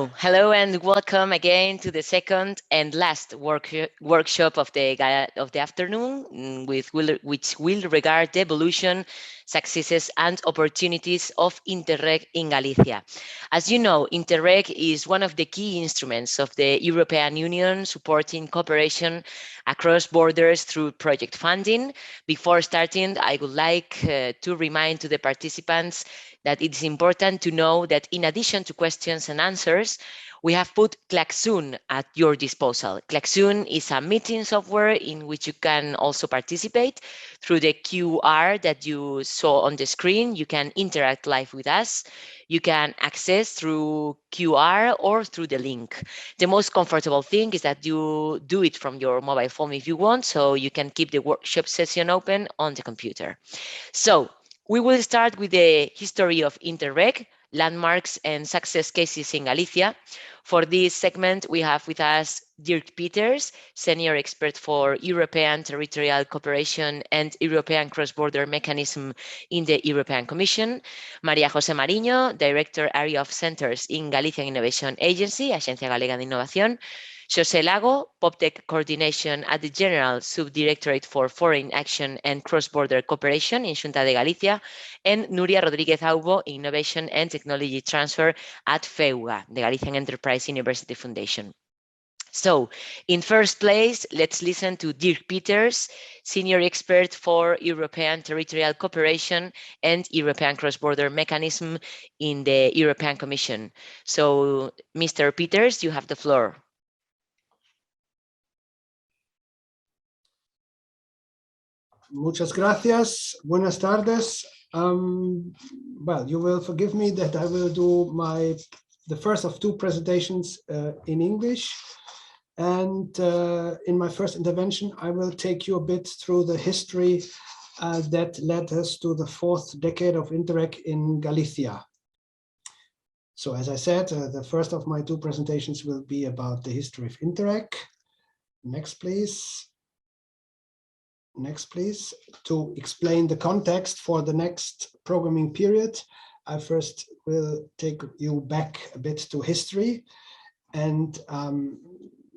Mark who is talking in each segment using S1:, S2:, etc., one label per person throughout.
S1: Hello and welcome again to the second and last workshop of the afternoon, which will regard the evolution, successes and opportunities of Interreg in Galicia. As you know, Interreg is one of the key instruments of the European Union supporting cooperation across borders through project funding. Before starting, I would like to remind to the participants that it is important to know that in addition to questions and answers, we have put Klaxoon at your disposal. Klaxoon is a meeting software in which you can also participate through the QR that you saw on the screen. You can interact live with us. You can access through QR or through the link. The most comfortable thing is that you do it from your mobile phone if you want, so you can keep the workshop session open on the computer. So we will start with the history of Interreg, landmarks and success cases in Galicia. For this segment, we have with us Dirk Peters, Senior Expert for European Territorial Cooperation and European Cross-Border Mechanism in the European Commission, María José Mariño, Director Area of Centers in Galician Innovation Agency, Axencia Galega de Innovación, José Lago, Poctep Coordination at the General Subdirectorate for Foreign Action and Cross-Border Cooperation in Xunta de Galicia, and Nuria Rodriguez-Aubo, Innovation and Technology Transfer at FEUGA, the Galician Enterprise University Foundation. So, in first place, let's listen to Dirk Peters, Senior Expert for European Territorial Cooperation and European Cross-Border Mechanism in the European Commission. So, Mr. Peters, you have the floor.
S2: Muchas gracias. Buenas tardes. Well, you will forgive me that I will do the first of two presentations in English. And in my first intervention, I will take you a bit through the history that led us to the fourth decade of Interreg in Galicia. So as I said, the first of my two presentations will be about the history of Interreg. Next, please. Next, please. To explain the context for the next programming period, I first will take you back a bit to history and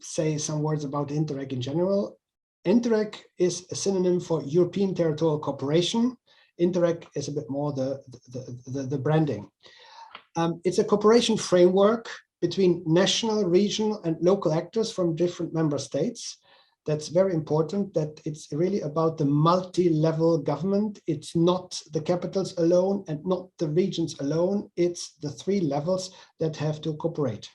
S2: say some words about Interreg in general. Interreg is a synonym for European Territorial Cooperation. Interreg is a bit more the branding. It's a cooperation framework between national, regional, and local actors from different member states. That's very important, that it's really about the multi-level government. It's not the capitals alone and not the regions alone. It's the three levels that have to cooperate.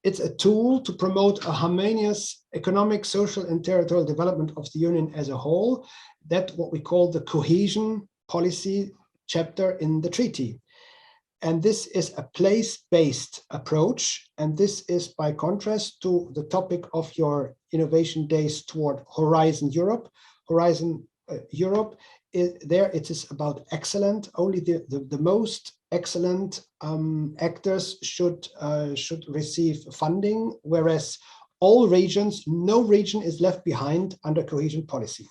S2: It's a tool to promote a harmonious economic, social, and territorial development of the Union as a whole. That's what we call the cohesion policy chapter in the treaty. And this is a place-based approach. And this is by contrast to the topic of your innovation days toward Horizon Europe. Horizon Europe, there it is about excellent. Only the most excellent actors should receive funding, whereas all regions, no region is left behind under cohesion policy.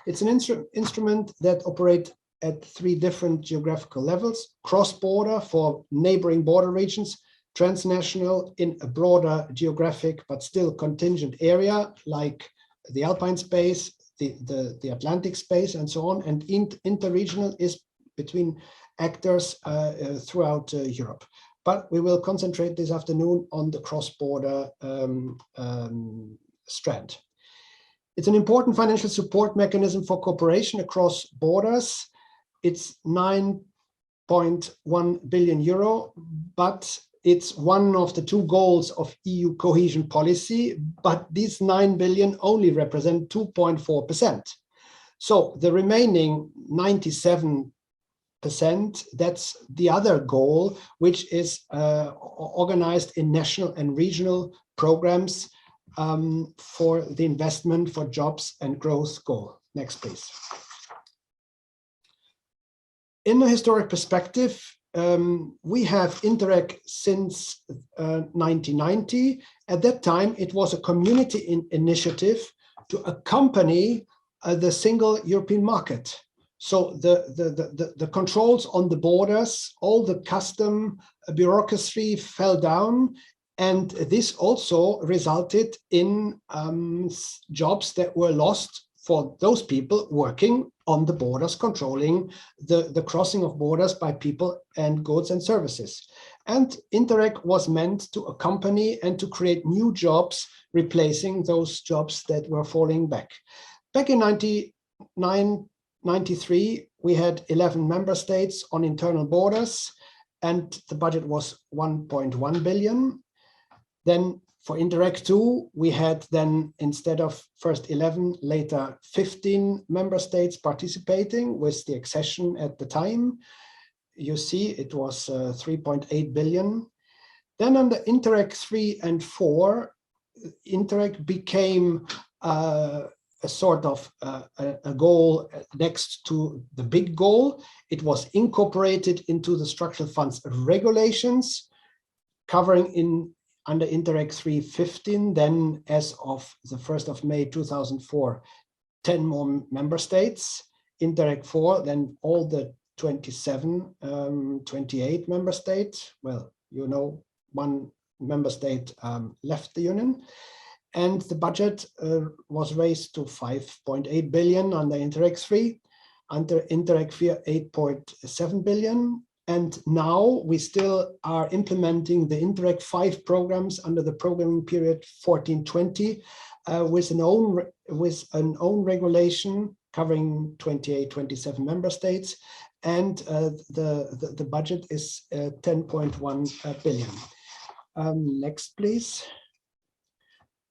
S2: It's an instrument that operates at three different geographical levels: cross-border for neighboring border regions, transnational in a broader geographic but still contingent area like the Alpine space, the Atlantic space, and so on, and interregional is between actors throughout Europe. But we will concentrate this afternoon on the cross-border strand. It's an important financial support mechanism for cooperation across borders. It's 9.1 billion euro, but it's one of the two goals of EU cohesion policy, but these 9 billion only represent 2.4%. So the remaining 97%, that's the other goal, which is organized in national and regional programs for the investment for jobs and growth goal. Next, please. In a historic perspective, we have Interreg since 1990. At that time, it was a community initiative to accompany the single European market. So the controls on the borders, all the custom bureaucracy fell down, And this also resulted in jobs that were lost for those people working on the borders, controlling the crossing of borders by people and goods and services. And Interreg was meant to accompany and to create new jobs, replacing those jobs that were falling back. Back in 1993, we had 11 member states on internal borders, and the budget was 1.1 billion. Then for Interreg II, we had then, instead of first 11, later 15 member states participating with the accession at the time. You see it was 3.8 billion. Then under Interreg 3 and 4, Interreg became a sort of a goal next to the big goal. It was incorporated into the structural funds regulations, covering under Interreg 3.15, then as of the 1st of May 2004, 10 more member states. Interreg 4, then all the 27, 28 member states. Well, you know, one member state left the Union. And the budget was raised to 5.8 billion under Interreg 3, under Interreg 4, 8.7 billion. And now we still are implementing the Interreg 5 programs under the programming period 14-20 with an own regulation covering 28, 27 member states. And the budget is 10.1 billion. Next, please.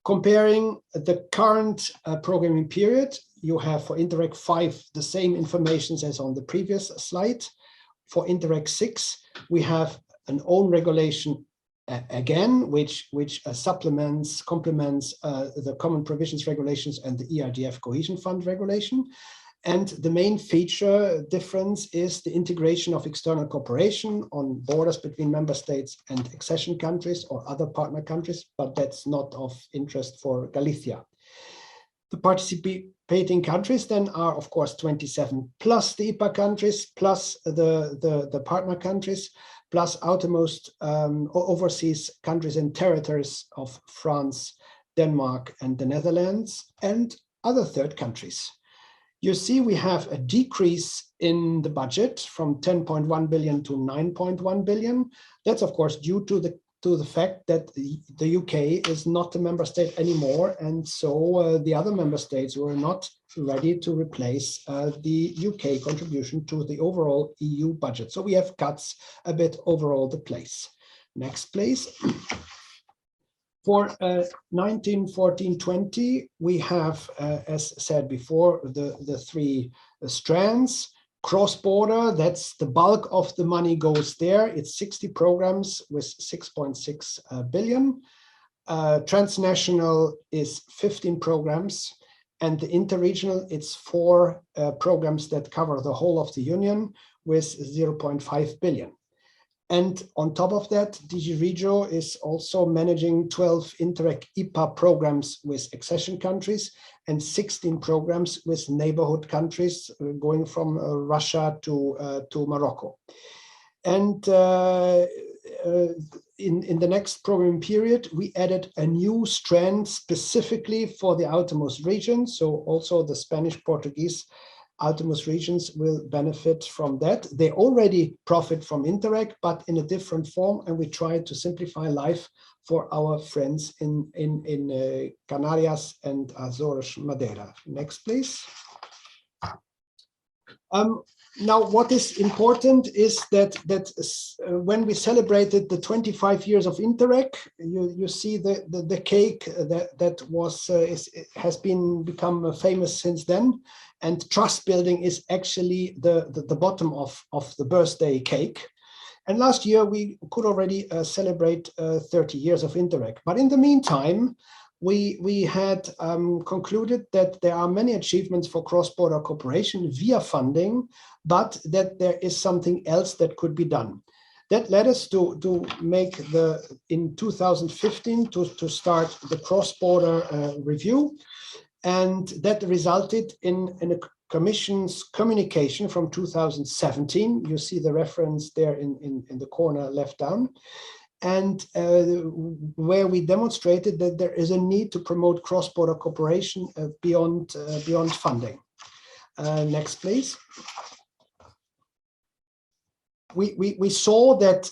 S2: Comparing the current programming period, you have for Interreg 5 the same information as on the previous slide. For Interreg 6, we have an own regulation again, which complements the Common Provisions Regulations and the ERDF Cohesion Fund Regulation. And the main feature difference is the integration of external cooperation on borders between member states and accession countries or other partner countries, but that's not of interest for Galicia. The participating countries then are, of course, 27 plus the IPA countries, plus the partner countries, plus outermost overseas countries and territories of France, Denmark, and the Netherlands, and other third countries. You see, we have a decrease in the budget from 10.1 billion to 9.1 billion. That's, of course, due to the fact that the UK is not a member state anymore, and so the other member states were not ready to replace the UK contribution to the overall EU budget. So we have cuts a bit over all the place. Next, please. For 1914-20, we have, as said before, the three strands. Cross-border, that's the bulk of the money goes there. It's 60 programs with 6.6 billion. Transnational is 15 programs. And the interregional, it's 4 programs that cover the whole of the Union with 0.5 billion. And on top of that, DG Regio is also managing 12 Interreg IPA programs with accession countries and 16 programs with neighborhood countries going from Russia to Morocco. And in the next program period, we added a new strand specifically for the outermost region. So also the Spanish, Portuguese outermost regions will benefit from that. They already profit from Interreg, but in a different form, and we try to simplify life for our friends in Canarias and Azores, Madeira. Next, please. Now, what is important is that when we celebrated the 25 years of Interreg, you see the cake that has become famous since then, and trust building is actually the bottom of the birthday cake. And last year we could already celebrate 30 years of Interreg, but in the meantime, we had concluded that there are many achievements for cross-border cooperation via funding, but that there is something else that could be done. That led us to make in 2015 to start the cross-border review, and that resulted in a Commission's communication from 2017. You see the reference there in the corner left down. and where we demonstrated that there is a need to promote cross-border cooperation beyond funding. Next, please. We saw that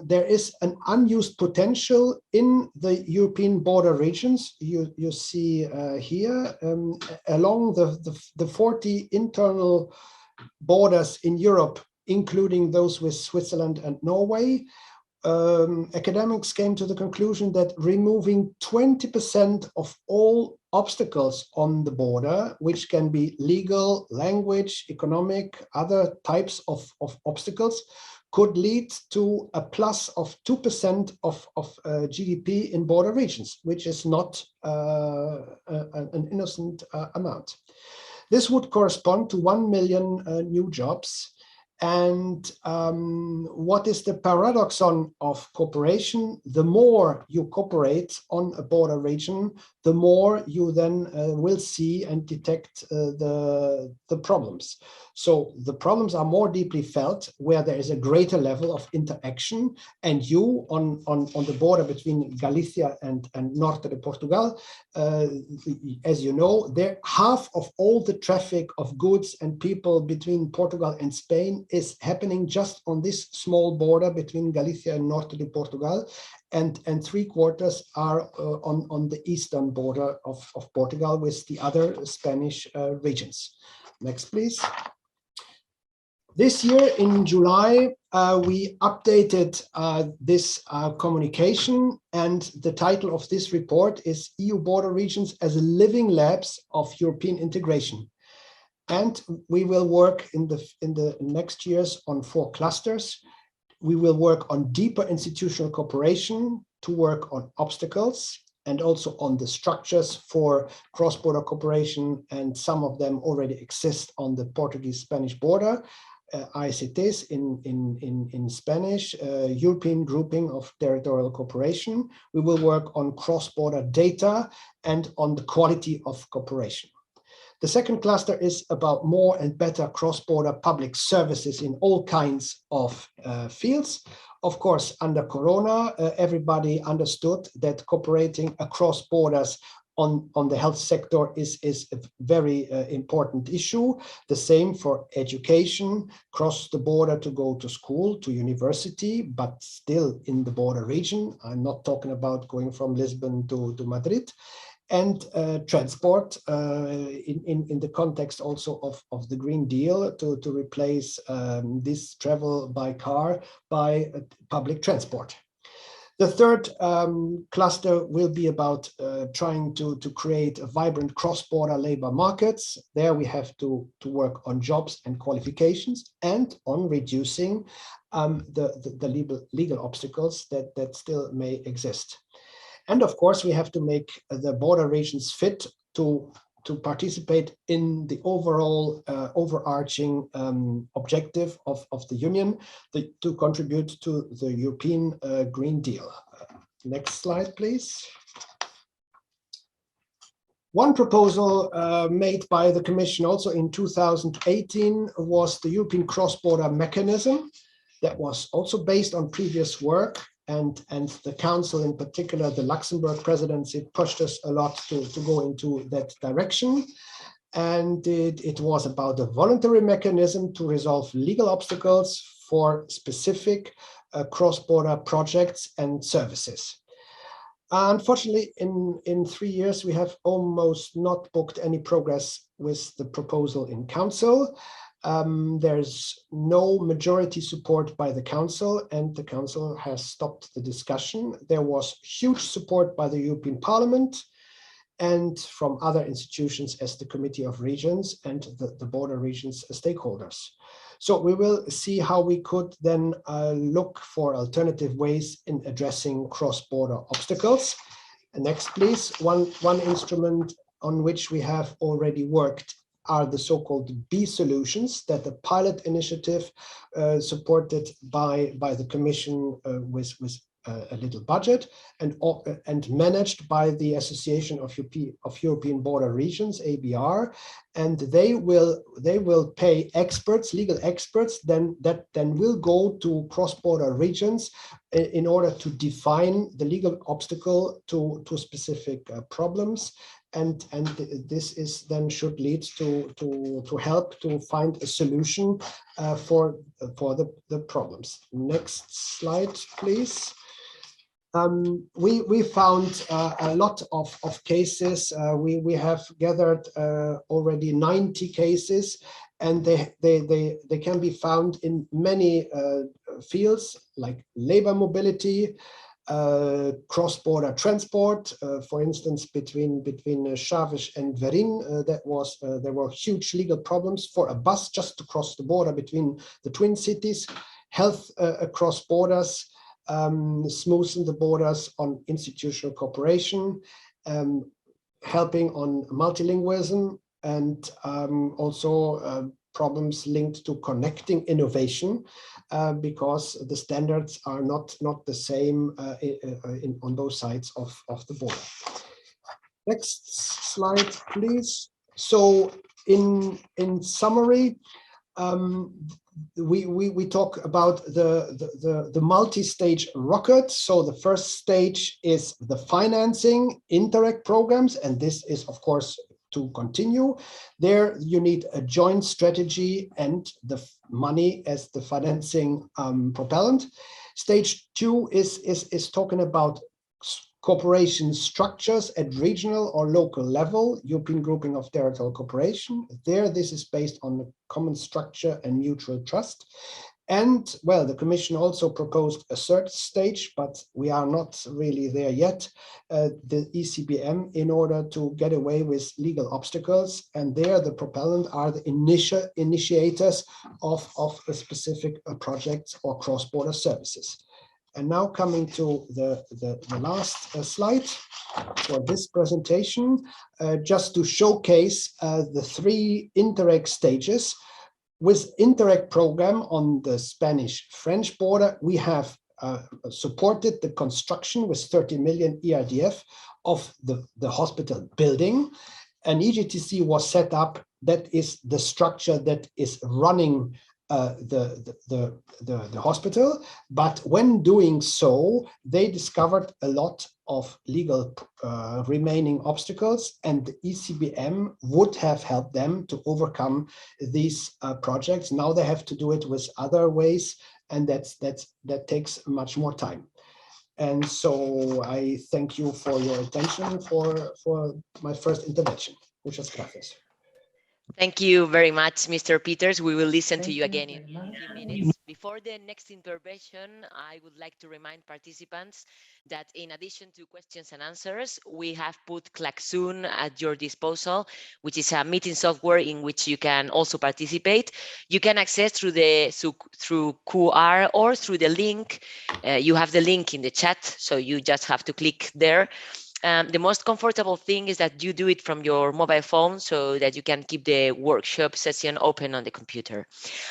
S2: there is an unused potential in the European border regions. You see here along the 40 internal borders in Europe, including those with Switzerland and Norway. Academics came to the conclusion that removing 20% of all obstacles on the border, which can be legal, language, economic, other types of obstacles, could lead to a plus of 2% of GDP in border regions, which is not an innocent amount. This would correspond to 1 million new jobs. And what is the paradoxon of cooperation? The more you cooperate on a border region, the more you then will see and detect the problems. So the problems are more deeply felt where there is a greater level of interaction. And you on the border between Galicia and Norte de Portugal, as you know, there half of all the traffic of goods and people between Portugal and Spain is happening just on this small border between Galicia and Norte de Portugal, and 3/4 are on the eastern border of Portugal with the other Spanish regions. Next, please. This year in July, we updated this communication, and the title of this report is EU Border Regions as Living Labs of European Integration. And we will work in the next years on 4 clusters. We will work on deeper institutional cooperation, to work on obstacles, and also on the structures for cross-border cooperation, and some of them already exist on the Portuguese-Spanish border. ICTs in Spanish, European grouping of territorial cooperation. We will work on cross-border data and on the quality of cooperation. The second cluster is about more and better cross-border public services in all kinds of fields. Of course, under Corona, everybody understood that cooperating across borders on the health sector is a very important issue. The same for education, cross the border to go to school, to university, but still in the border region. I'm not talking about going from Lisbon to Madrid. And transport in the context also of the Green Deal to replace this travel by car by public transport. The third cluster will be about trying to create a vibrant cross-border labor markets. There we have to work on jobs and qualifications and on reducing the legal obstacles that still may exist. And of course, we have to make the border regions fit to participate in the overall overarching objective of the Union, to contribute to the European Green Deal. Next slide, please. One proposal made by the Commission also in 2018 was the European cross-border mechanism that was also based on previous work. And the Council, in particular, the Luxembourg presidency, pushed us a lot to go into that direction. And it was about a voluntary mechanism to resolve legal obstacles for specific cross-border projects and services. Unfortunately, in 3 years, we have almost not booked any progress with the proposal in Council. There's no majority support by the Council, and the Council has stopped the discussion. There was huge support by the European Parliament and from other institutions as the Committee of Regions and the border regions stakeholders. So we will see how we could then look for alternative ways in addressing cross-border obstacles. Next, please. One instrument on which we have already worked are the so-called B solutions, that the pilot initiative supported by the Commission with a little budget and managed by the Association of European Border Regions, ABR, and they will pay experts, legal experts, that will go to cross-border regions in order to define the legal obstacle to specific problems. And this is then should lead to help to find a solution for the problems. Next slide, please. We found a lot of cases. We have gathered already 90 cases, and they can be found in many fields like labor mobility, cross-border transport, for instance, between Chaves and Verín, there were huge legal problems for a bus just to cross the border between the twin cities, health across borders, smoothing the borders on institutional cooperation, helping on multilingualism, and also problems linked to connecting innovation, because the standards are not the same on both sides of the border. Next slide, please. So in summary, we talk about the multi-stage rocket. So the first stage is the financing Interreg programs, and this is of course to continue. There you need a joint strategy and the money as the financing propellant. Stage 2 is talking about cooperation structures at regional or local level, European grouping of territorial cooperation. There, this is based on a common structure and mutual trust. And, well, the Commission also proposed a third stage, but we are not really there yet, the ECBM, in order to get away with legal obstacles. And there, the propellant are the initiators of specific projects or cross-border services. And now coming to the last slide for this presentation, just to showcase the 3 Interreg stages. With Interreg program on the Spanish-French border, we have supported the construction with 30 million ERDF of the hospital building. An EGTC was set up, that is the structure that is running the hospital, but when doing so, they discovered a lot of legal remaining obstacles, and the ECBM would have helped them to overcome these projects. Now they have to do it with other ways, and that takes much more time. And so I thank you for your attention for my first intervention. Muchas gracias.
S1: Thank you very much, Mr. Peters. We will listen to you again in a few minutes. Before the next intervention, I would like to remind participants that in addition to questions and answers, we have put Klaxoon at your disposal, which is a meeting software in which you can also participate. You can access through QR or through the link. You have the link in the chat, so you just have to click there. The most comfortable thing is that you do it from your mobile phone so that you can keep the workshop session open on the computer.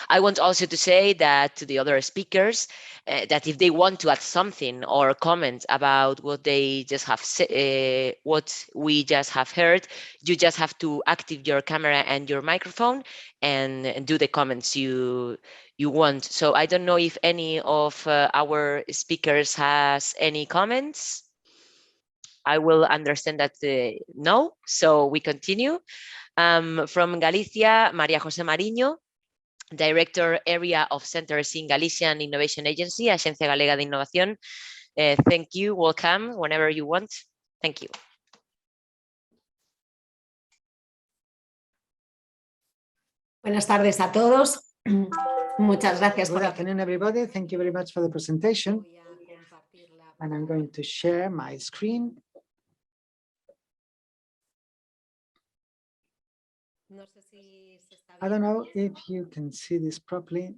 S1: I want also to say that to the other speakers that if they want to add something or comment about what they just have what we just have heard, you just have to activate your camera and your microphone and do the comments you want. So I don't know if any of our speakers has any comments. I will understand that no, so we continue. From Galicia, María José Mariño, Director Area of Centers in Galician Innovation Agency, Axencia Galega de Innovación. Thank you, welcome, whenever you want. Thank you.
S3: Buenas tardes a todos. Muchas gracias.
S4: Good afternoon, everybody. Thank you very much for the presentation. And I'm going to share my screen. I don't know if you can see this properly.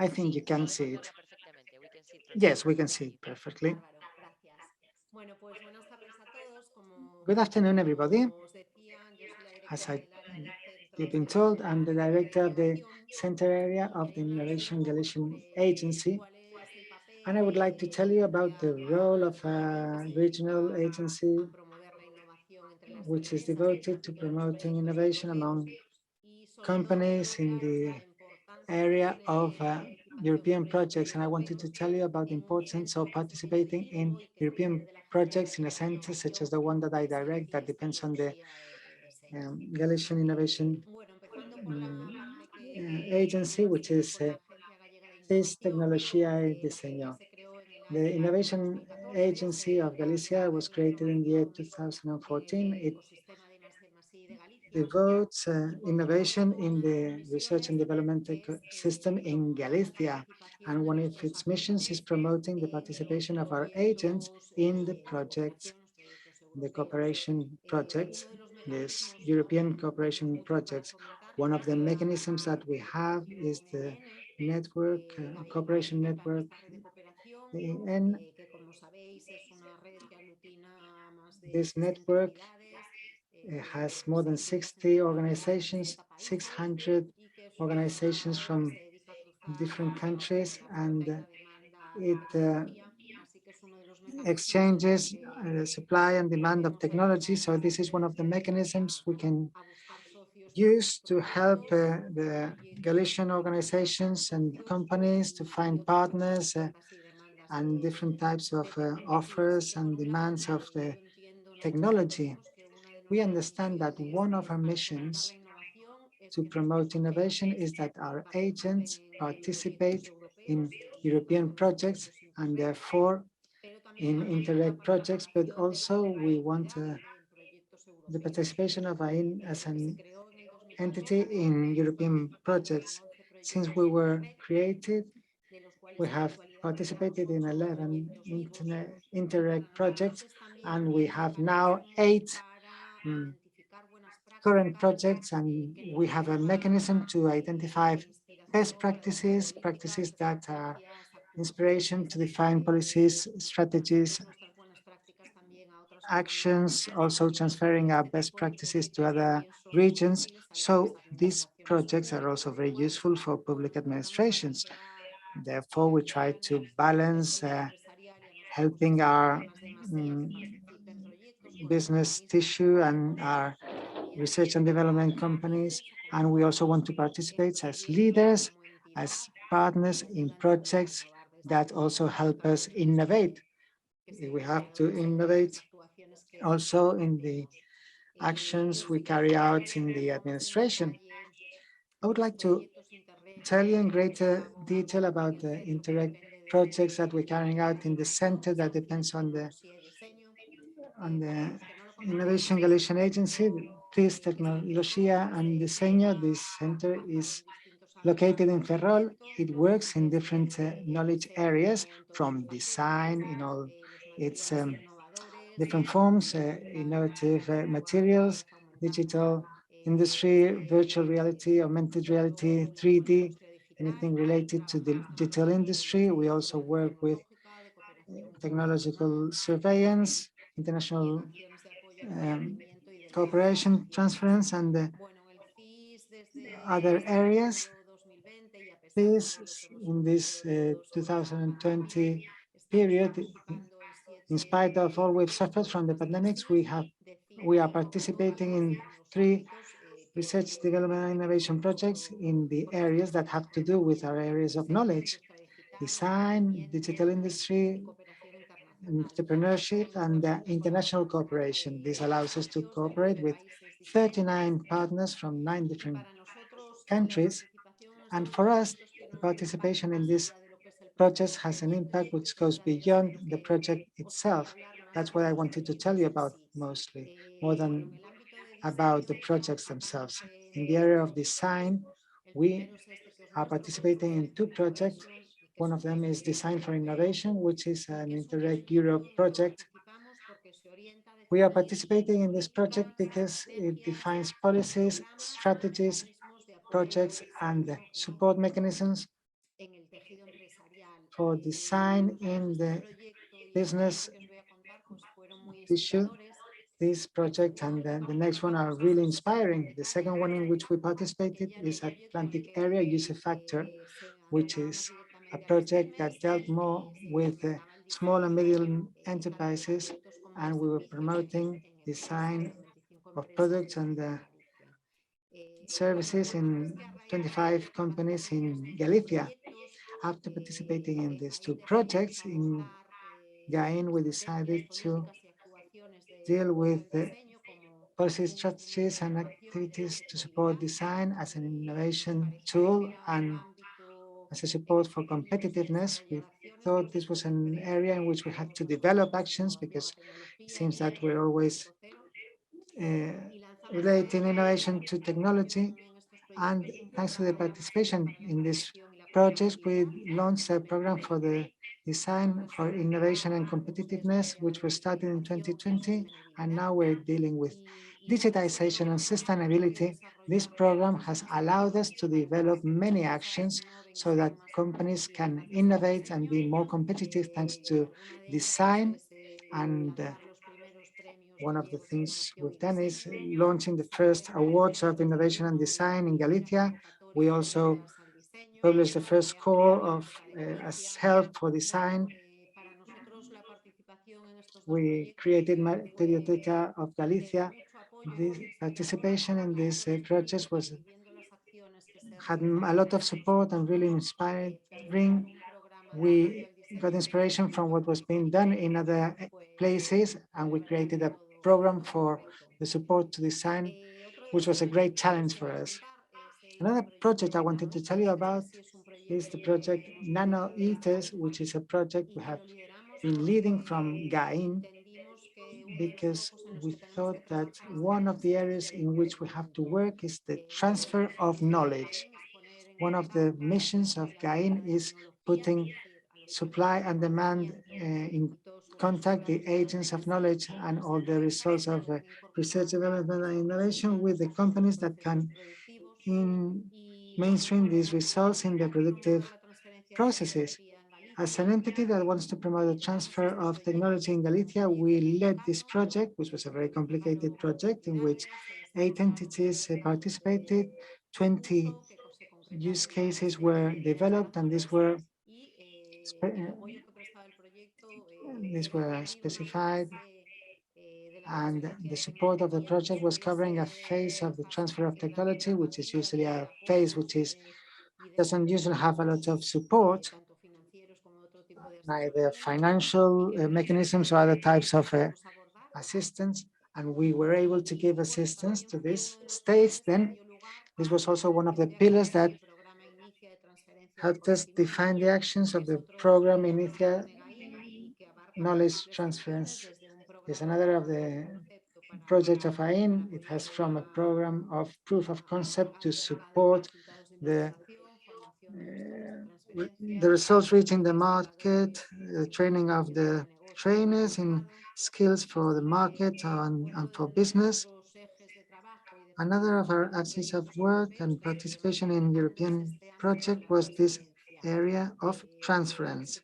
S4: I think you can see it. Yes, we can see it perfectly. Good afternoon, everybody. As you've been told, I'm the director of the Center Area of the Innovation Galician Agency. And I would like to tell you about the role of a regional agency which is devoted to promoting innovation among companies in the area of European projects. And I wanted to tell you about the importance of participating in European projects in a center such as the one that I direct that depends on the Galician Innovation Agency, which is CIS Tecnología y Diseño. The Innovation Agency of Galicia was created in the year 2014. It devotes innovation in the research and development ecosystem in Galicia. And one of its missions is promoting the participation of our agents in the projects, the cooperation projects, this European cooperation projects. One of the mechanisms that we have is the network, cooperation network, and this network has more than 60 organizations, 600 organizations from different countries, and it exchanges supply and demand of technology. So this is one of the mechanisms we can use to help the Galician organizations and companies to find partners and different types of offers and demands of the technology. We understand that one of our missions to promote innovation is that our agents participate in European projects and therefore in Interreg projects, but also we want the participation of AIN as an entity in European projects. Since we were created, we have participated in 11 Interreg projects, and we have now 8 current projects, and we have a mechanism to identify best practices, practices that are inspiration to define policies, strategies, actions, also transferring our best practices to other regions. So these projects are also very useful for public administrations. Therefore, we try to balance helping our business tissue and our research and development companies. And we also want to participate as leaders, as partners in projects that also help us innovate. We have to innovate also in the actions we carry out in the administration. I would like to tell you in greater detail about the Interreg projects that we're carrying out in the center that depends on the Innovation Galician Agency, CIS Tecnología and Diseño. This center is located in Ferrol. It works in different knowledge areas, from design in all its different forms, innovative materials, digital industry, virtual reality, augmented reality, 3D, anything related to the digital industry. We also work with technological surveillance, international cooperation, transference, and other areas. This, in this 2020 period, in spite of all we've suffered from the pandemics, we are participating in 3 research, development, and innovation projects in the areas that have to do with our areas of knowledge: design, digital industry, entrepreneurship, and international cooperation. This allows us to cooperate with 39 partners from 9 different countries. And for us, the participation in these projects has an impact which goes beyond the project itself. That's what I wanted to tell you about mostly, more than about the projects themselves. In the area of design, we are participating in 2 projects. One of them is Design for Innovation, which is an Interreg Europe project. We are participating in this project because it defines policies, strategies, projects, and support mechanisms for design in the business tissue. This project and the next one are really inspiring. The second one in which we participated is Atlantic Area User Factor, which is a project that dealt more with small and medium enterprises, and we were promoting design of products and services in 25 companies in Galicia. After participating in these two projects in GAIN, we decided to deal with the policy strategies and activities to support design as an innovation tool and as a support for competitiveness. We thought this was an area in which we had to develop actions, because it seems that we're always relating innovation to technology. And thanks to the participation in this project, we launched a program for the design for innovation and competitiveness, which was started in 2020, and now we're dealing with digitization and sustainability. This program has allowed us to develop many actions so that companies can innovate and be more competitive thanks to design. And one of the things we've done is launching the first awards of innovation and design in Galicia. We also published the first call of as help for design. We created Territorial of Galicia. This participation in this project had a lot of support and really inspiring. We got inspiration from what was being done in other places, and we created a program for the support to design, which was a great challenge for us. Another project I wanted to tell you about is the project Nano Eaters, which is a project we have been leading from GAIN, because we thought that one of the areas in which we have to work is the transfer of knowledge. One of the missions of GAIN is putting supply and demand in contact, the agents of knowledge and all the results of research, development and innovation with the companies that can mainstream these results in the productive processes. As an entity that wants to promote the transfer of technology in Galicia, we led this project, which was a very complicated project in which 8 entities participated, 20 use cases were developed, and these were specified, and the support of the project was covering a phase of the transfer of technology, which is usually a phase which doesn't usually have a lot of support, neither financial mechanisms or other types of assistance, and we were able to give assistance to this stage. Then this was also one of the pillars that helped us define the actions of the program Inicia Knowledge Transference. Is another of the project of AIN. It has from a program of proof of concept to support the results reaching the market, the training of the trainers in skills for the market and for business. Another of our axes of work and participation in European project was this area of transference.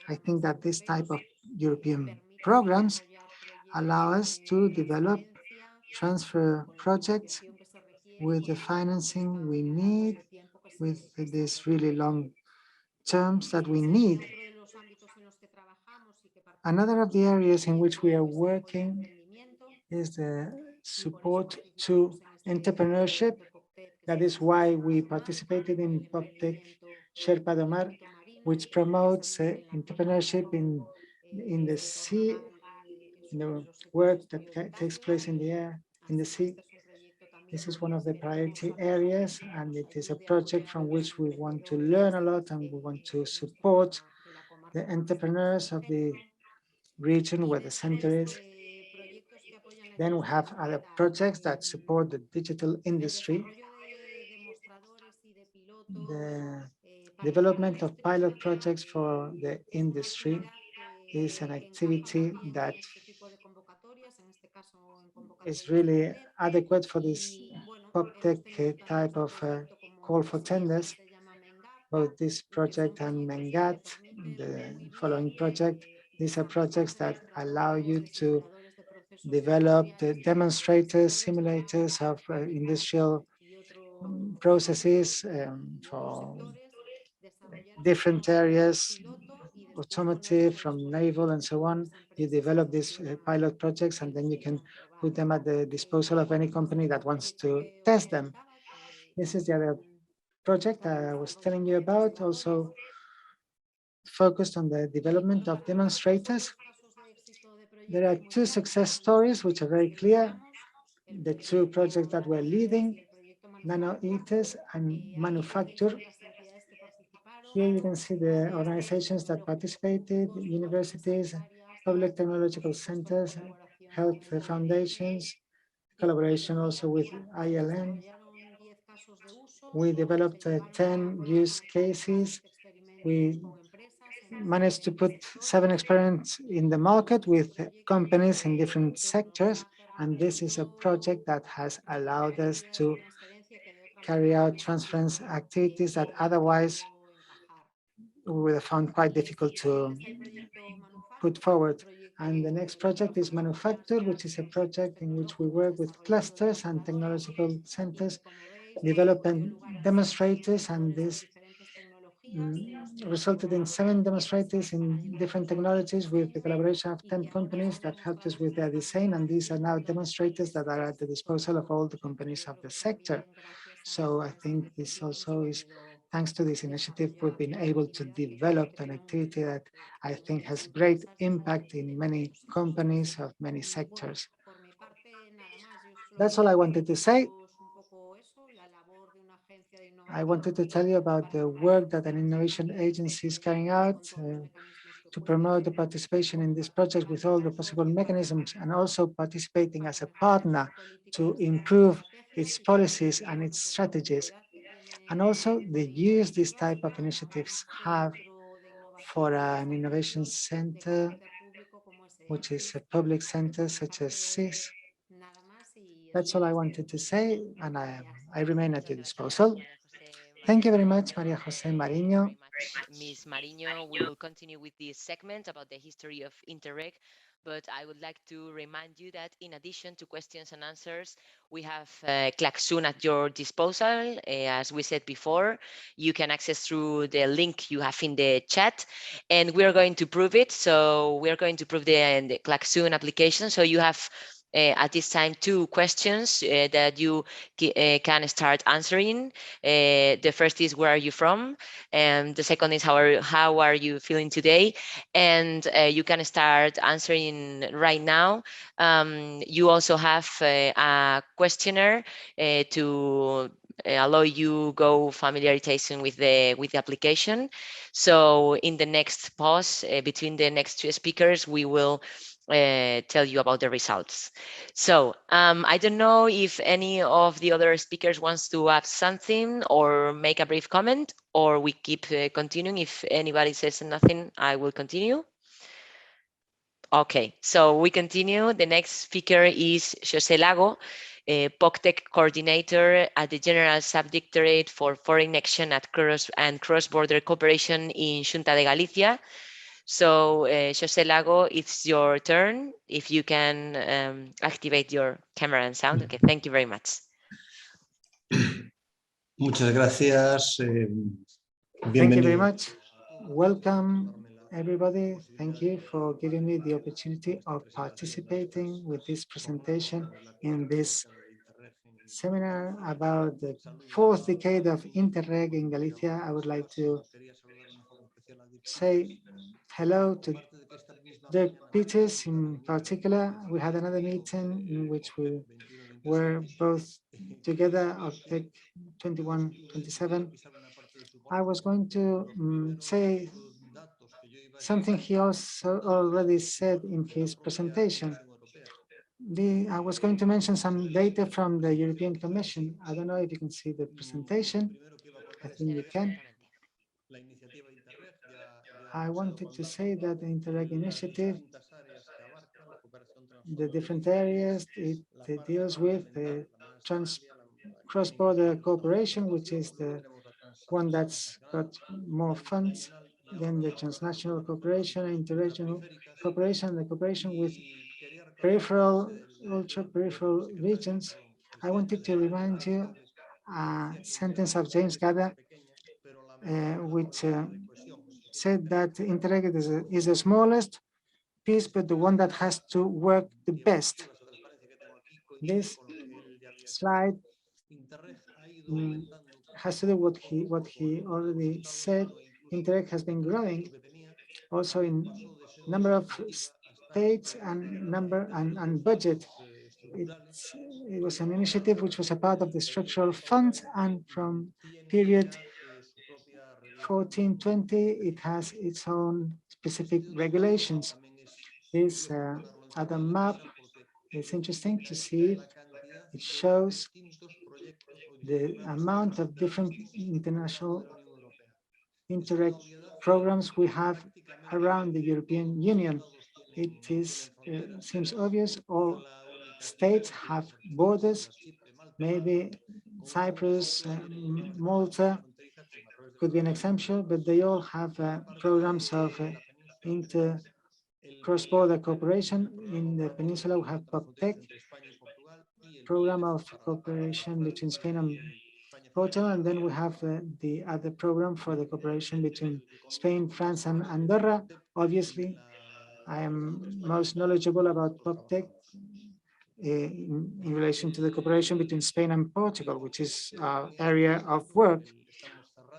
S4: I think that this type of European programs allow us to develop transfer projects with the financing we need, with these really long terms that we need. Another of the areas in which we are working is the support to entrepreneurship. That is why we participated in Poctep Sherpa Domar, which promotes entrepreneurship in the sea, in the work that takes place in the air, in the sea. This is one of the priority areas, and it is a project from which we want to learn a lot, and we want to support the entrepreneurs of the region where the center is. Then we have other projects that support the digital industry. The development of pilot projects for the industry is an activity that is really adequate for this Poctep type of call for tenders. Both this project and Mengat, the following project, these are projects that allow you to develop the demonstrators, simulators of industrial processes for different areas, automotive, from naval and so on. You develop these pilot projects and then you can put them at the disposal of any company that wants to test them. This is the other project I was telling you about, also focused on the development of demonstrators. There are two success stories which are very clear. The two projects that we're leading, Nano Eaters and Manufacture. Here you can see the organizations that participated, universities, public technological centers, health foundations, collaboration also with ILM. We developed 10 use cases. We managed to put 7 experiments in the market with companies in different sectors. And this is a project that has allowed us to carry out transference activities that otherwise we would have found quite difficult to put forward. And the next project is Manufacture, which is a project in which we work with clusters and technological centers, developing demonstrators, and this resulted in 7 demonstrators in different technologies with the collaboration of 10 companies that helped us with their design. And these are now demonstrators that are at the disposal of all the companies of the sector. So I think this also is thanks to this initiative, we've been able to develop an activity that I think has great impact in many companies of many sectors. That's all I wanted to say. I wanted to tell you about the work that an innovation agency is carrying out to promote the participation in this project with all the possible mechanisms, and also participating as a partner to improve its policies and its strategies, and also the use this type of initiatives have for an innovation center, which is a public center such as CIS. That's all I wanted to say, and I remain at your disposal. Thank you very much, María José Mariño.
S1: Ms. Mariño, we will continue with this segment about the history of Interreg, but I would like to remind you that in addition to questions and answers, we have Xun at your disposal. As we said before, you can access through the link you have in the chat, and we're going to prove it. So we're going to prove the Xun application. So you have at this time 2 questions that you can start answering. The first is, where are you from? And the second is, how are you feeling today? And you can start answering right now. You also have a questionnaire to allow you go familiarization with the application. So in the next pause between the next 2 speakers, we will tell you about the results. So I don't know if any of the other speakers wants to add something or make a brief comment, or we keep continuing. If anybody says nothing, I will continue. Okay, so we continue. The next speaker is José Lago, Poctep coordinator at the General Subdirectorate for Foreign Action at Cross-Border Cooperation in Xunta de Galicia. So, José Lago, it's your turn. If you can activate your camera and sound. Okay, thank you very much.
S5: Muchas gracias.
S4: Thank you very much. Welcome, everybody. Thank you for giving me the opportunity of participating with this presentation in this seminar about the 4th decade of Interreg in Galicia. I would like to say hello to Dirk Peters in particular. We had another meeting in which we were both together of TEC 2127. I was going to say something he also already said in his presentation. I was going to mention some data from the European Commission. I don't know if you can see the presentation. I think you can. I wanted to say that the Interreg initiative, the different areas it deals with, the cross-border cooperation, which is the one that's got more funds, then the transnational cooperation, interregional cooperation, the cooperation with peripheral, ultra-peripheral regions. I wanted to remind you a sentence of James Gatta, which said that Interreg is the smallest piece, but the one that has to work the best. This slide has to do what he already said. Interreg has been growing also in number of states and number and budget. It was an initiative which was a part of the structural funds, and from period 1420, it has its own specific regulations. This other map is interesting to see. It shows the amount of different international Interreg programs we have around the European Union. It seems obvious. All states have borders. Maybe Cyprus, Malta could be an exemption, but they all have programs of cross-border cooperation. In the peninsula, we have Poctep, program of cooperation between Spain and Portugal, and then we have the other program for the cooperation between Spain, France, and Andorra. Obviously, I am most knowledgeable about Poctep in relation to the cooperation between Spain and Portugal, which is our area of work.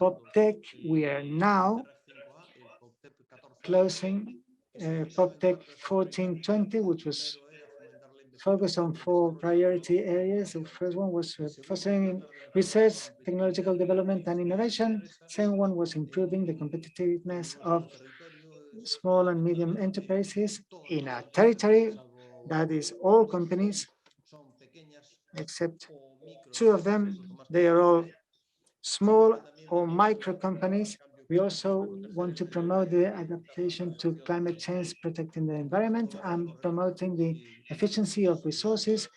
S4: Poctep, we are now closing Poctep 1420, which was focused on 4 priority areas. The first one was fostering research, technological development, and innovation. Second one was improving the competitiveness of small and medium enterprises in a territory that is all companies, except 2 of them. They are all small or micro companies. We also want to promote the adaptation to climate change, protecting the environment, and promoting the efficiency of resources,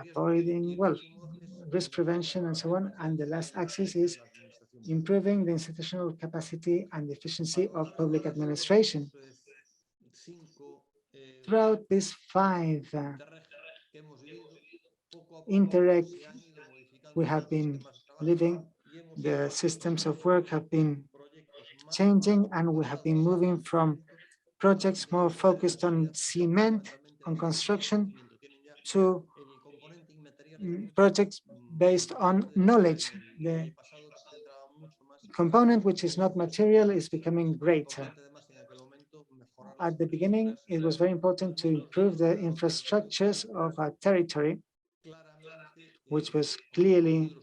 S4: avoiding, well, risk prevention and so on. And the last axis is improving the institutional capacity and efficiency of public administration. Throughout these 5 Interreg we have been living, the systems of work have been changing, and we have been moving from projects more focused on cement, on construction, to projects based on knowledge. The component which is not material is becoming greater. At the beginning, it was very important to improve the infrastructures of our territory, which was clearly,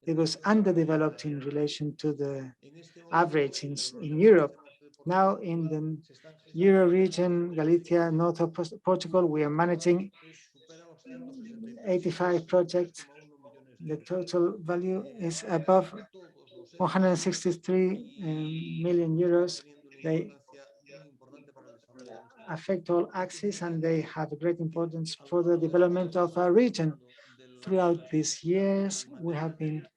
S4: it was underdeveloped in relation to the average in Europe. Now in the Euro region, Galicia, north of Portugal, we are managing 85 projects. The total value is above 163 million euros. They affect all axes, and they have a great importance for the development of our region. Throughout these years, we have been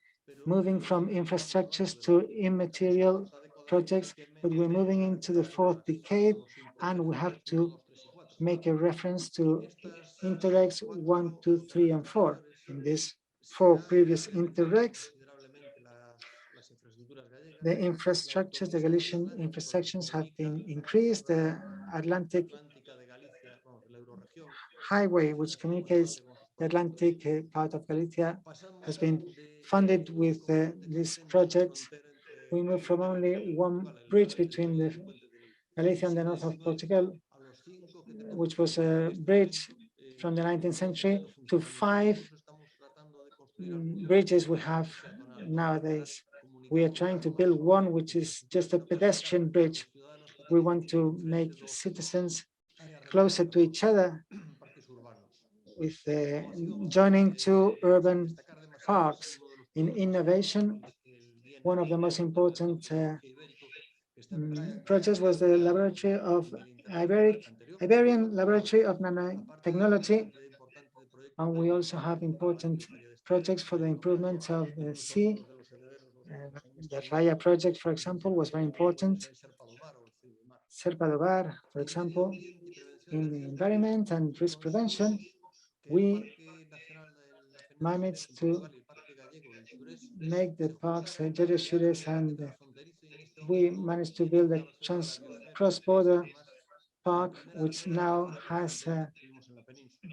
S4: moving from infrastructures to immaterial projects, but we're moving into the 4th decade, and we have to make a reference to Interregs 1, 2, 3, and 4. In these 4 previous Interregs, the infrastructures, the Galician infrastructures have been increased. The Atlantic highway, which communicates the Atlantic part of Galicia, has been funded with this project. We moved from only 1 bridge between the Galicia and the north of Portugal, which was a bridge from the 19th century, to 5 bridges we have nowadays. We are trying to build one which is just a pedestrian bridge. We want to make citizens closer to each other with joining 2 urban parks. In innovation, one of the most important projects was the laboratory of Iberian Laboratory of Nanotechnology, and we also have important projects for the improvement of the sea. The Raya project, for example, was very important. Serpa do Bar, for example, in the environment and risk prevention, we managed to make the parks Xures and we managed to build a cross-border park, which now has a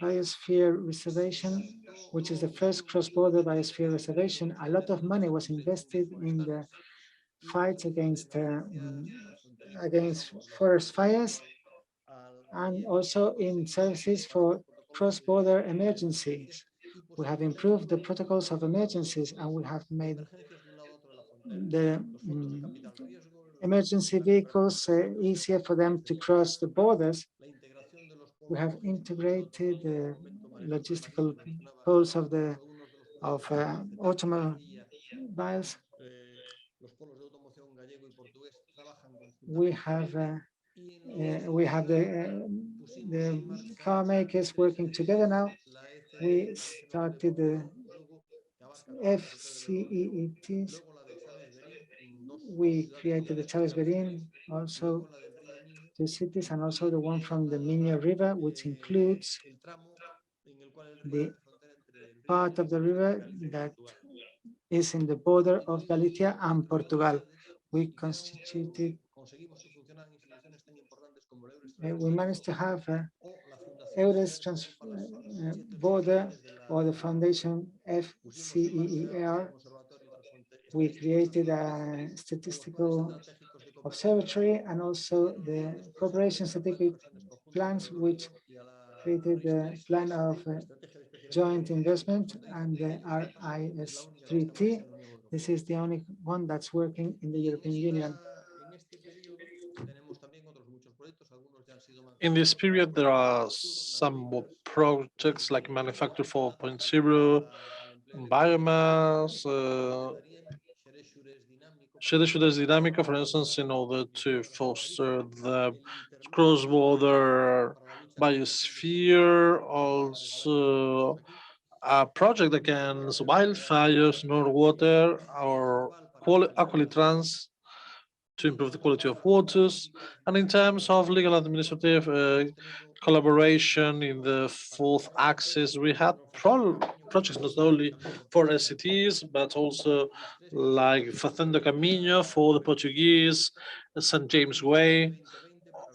S4: biosphere reservation, which is the first cross-border biosphere reservation. A lot of money was invested in the fight against forest fires, and also in services for cross-border emergencies. We have improved the protocols of emergencies, and we have made the emergency vehicles easier for them to cross the borders. We have integrated the logistical poles of automobiles. We have the car makers working together now. We started the FCEETs. We created the Chaves Berín, also the cities, and also the one from the Miño River, which includes the part of the river that is in the border of Galicia and Portugal. We constituted, we managed to have EURES border, or the foundation FCEER. We created a statistical observatory and also the cooperation strategic plans, which created the plan of joint investment and the RIS3T. This is the only one that's working in the European Union.
S6: In this period, there are some more projects like Manufacture 4.0, biomass, Xeres Dinámica, for instance, in order to foster the cross-border biosphere, also a project against wildfires, water, or Aqualitrans to improve the quality of waters. And in terms of legal administrative collaboration in the fourth axis, we had projects not only for SCTs, but also like Fazenda Caminho for the Portuguese, St. James Way,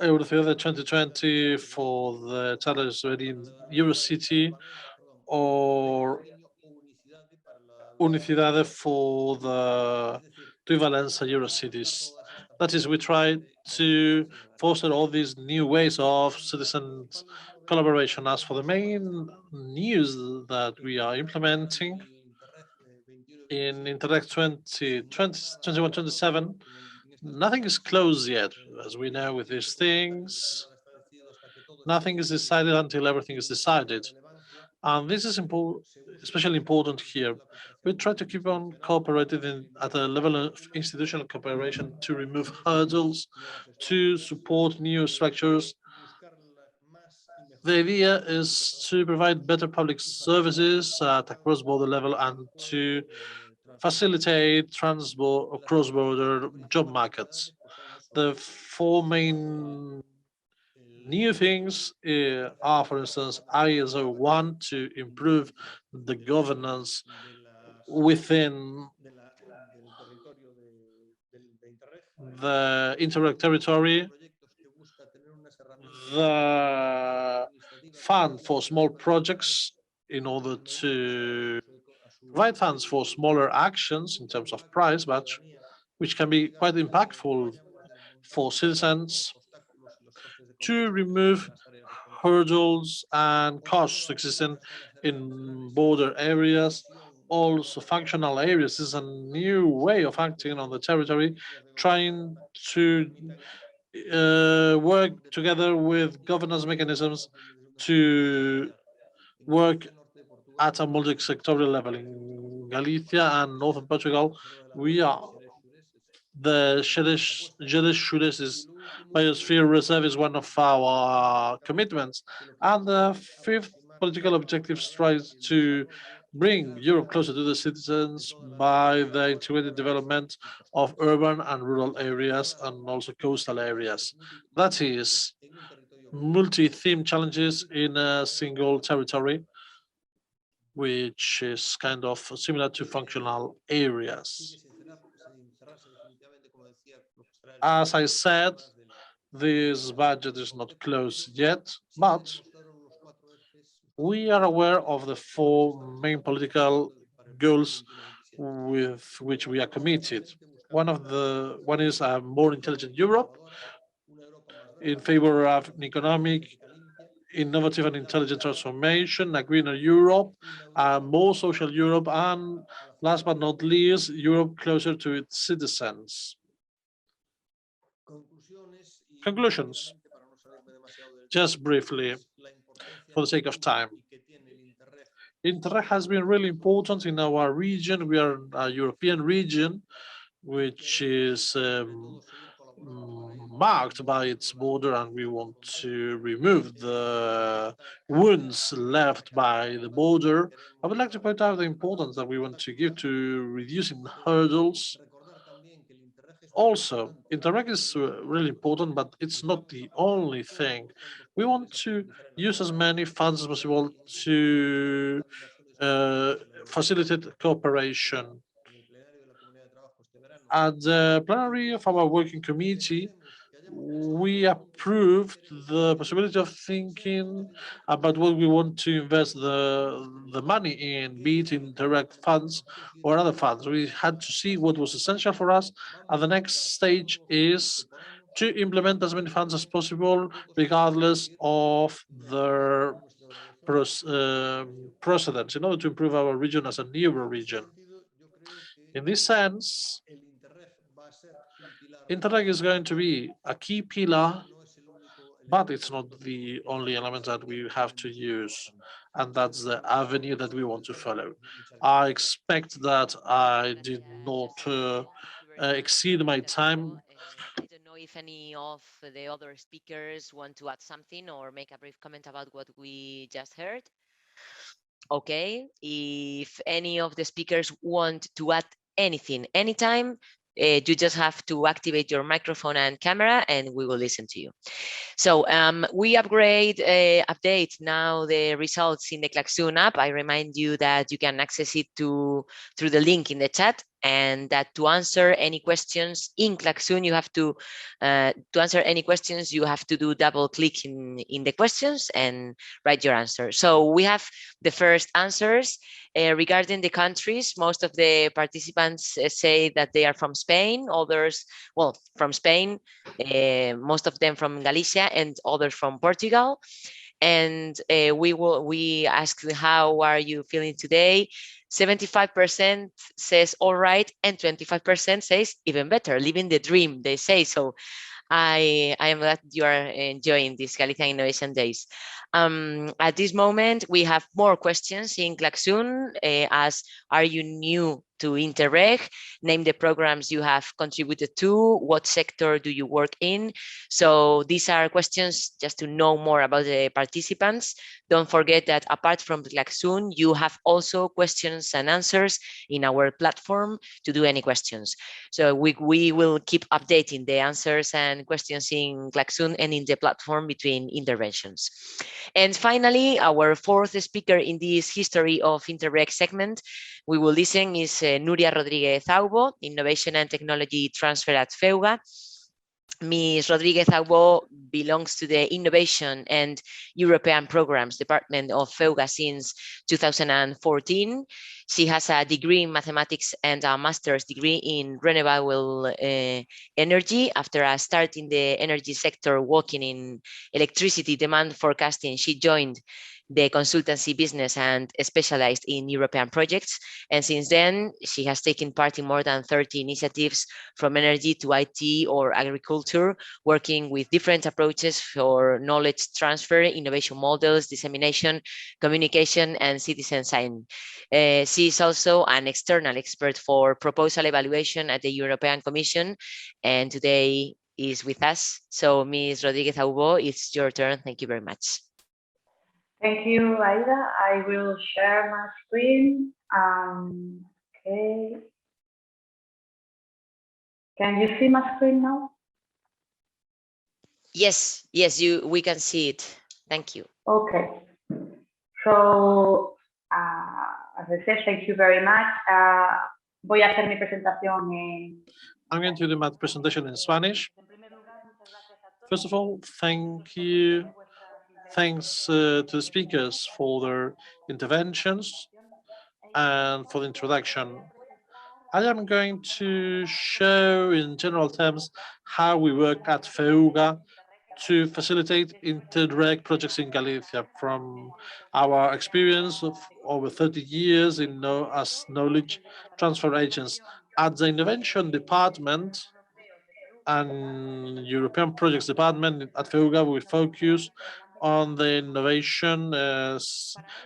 S6: EuroFEUGA 2020 for the Charles Eurocity, or Unicidade for the Tuvalenza Eurocities. That is, we try to foster all these new ways of citizens collaboration. As for the main news that we are implementing in Interreg 2021-27, nothing is closed yet. As we know with these things, nothing is decided until everything is decided. And this is especially important here. We try to keep on cooperating at a level of institutional cooperation to remove hurdles, to support new structures. The idea is to provide better public services at a cross-border level and to facilitate transport or cross-border job markets. The four main new things are, for instance, ISO 1 to improve the governance within the Interreg territory, the fund for small projects in order to provide funds for smaller actions in terms of price, but which can be quite impactful for citizens, to remove hurdles and costs existing in border areas, also functional areas. This is a new way of acting on the territory, trying to work together with governance mechanisms to work at a multi-sectorial level. In Galicia and northern Portugal, we are the Xeres Biosphere Reserve is one of our commitments, and the fifth political objective strives to bring Europe closer to the citizens by the integrated development of urban and rural areas and also coastal areas. That is multi-theme challenges in a single territory, which is kind of similar to functional areas. As I said, this budget is not closed yet, but we are aware of the 4 main political goals with which we are committed. One is a more intelligent Europe in favor of an economic, innovative and intelligent transformation, a greener Europe, a more social Europe, and last but not least, Europe closer to its citizens. Conclusions, just briefly, for the sake of time. Interreg has been really important in our region. We are a European region, which is marked by its border, and we want to remove the wounds left by the border. I would like to point out the importance that we want to give to reducing hurdles. Also, Interreg is really important, but it's not the only thing. We want to use as many funds as possible to facilitate cooperation. At the plenary of our working committee, we approved the possibility of thinking about what we want to invest the money in, be it in direct funds or other funds. We had to see what was essential for us, and the next stage is to implement as many funds as possible, regardless of their precedents, in order to improve our region as a Euro region. In this sense, Interreg is going to be a key pillar, but it's not the only element that we have to use, and that's the avenue that we want to follow. I expect that I did not exceed my time.
S1: I don't know if any of the other speakers want to add something or make a brief comment about what we just heard. Okay, if any of the speakers want to add anything, anytime, you just have to activate your microphone and camera and we will listen to you. So we update now the results in the Klaxoon app. I remind you that you can access it through the link in the chat, and that to answer any questions in Klaxoon, you have to answer any questions, you have to do double click in the questions and write your answer. So we have the first answers regarding the countries. Most of the participants say that they are from Spain, others, well, from Spain, most of them from Galicia and others from Portugal. And we asked, how are you feeling today? 75% says all right, and 25% says even better, living the dream, they say. So I am glad you are enjoying these Galician Innovation Days. At this moment, we have more questions in Klaxoon, as are you new to Interreg? Name the programs you have contributed to. What sector do you work in? So these are questions just to know more about the participants. Don't forget that apart from Klaxoon, you have also questions and answers in our platform to do any questions. So we will keep updating the answers and questions in Klaxoon and in the platform between interventions. And finally, our fourth speaker in this History of Interreg segment we will listen is Nuria Rodriguez-Aubo, Innovation and Technology Transfer at FEUGA. Ms. Rodriguez-Aubo belongs to the Innovation and European Programs Department of FEUGA since 2014. She has a degree in mathematics and a master's degree in renewable energy. After a start in the energy sector working in electricity demand forecasting, she joined the consultancy business and specialized in European projects. And since then, she has taken part in more than 30 initiatives from energy to IT or agriculture, working with different approaches for knowledge transfer, innovation models, dissemination, communication, and citizen science. She is also an external expert for proposal evaluation at the European Commission, and today is with us. So Ms. Rodriguez-Aubo, it's your turn. Thank you very much.
S7: Thank you, Aida. I will share my screen. Okay. Can you see my screen now?
S1: Yes, we can see it. Thank you.
S7: Okay. So, as I said, thank you very much. Voy a hacer mi presentación
S6: I'm going to do my presentation in Spanish. First of all, thank you. Thanks to the speakers for their interventions and for the introduction. I am going to show in general terms how we work at FEUGA to facilitate Interreg projects in Galicia from our experience of over 30 years as knowledge transfer agents. At the Innovation Department and European Projects Department at FEUGA, we focus on the innovation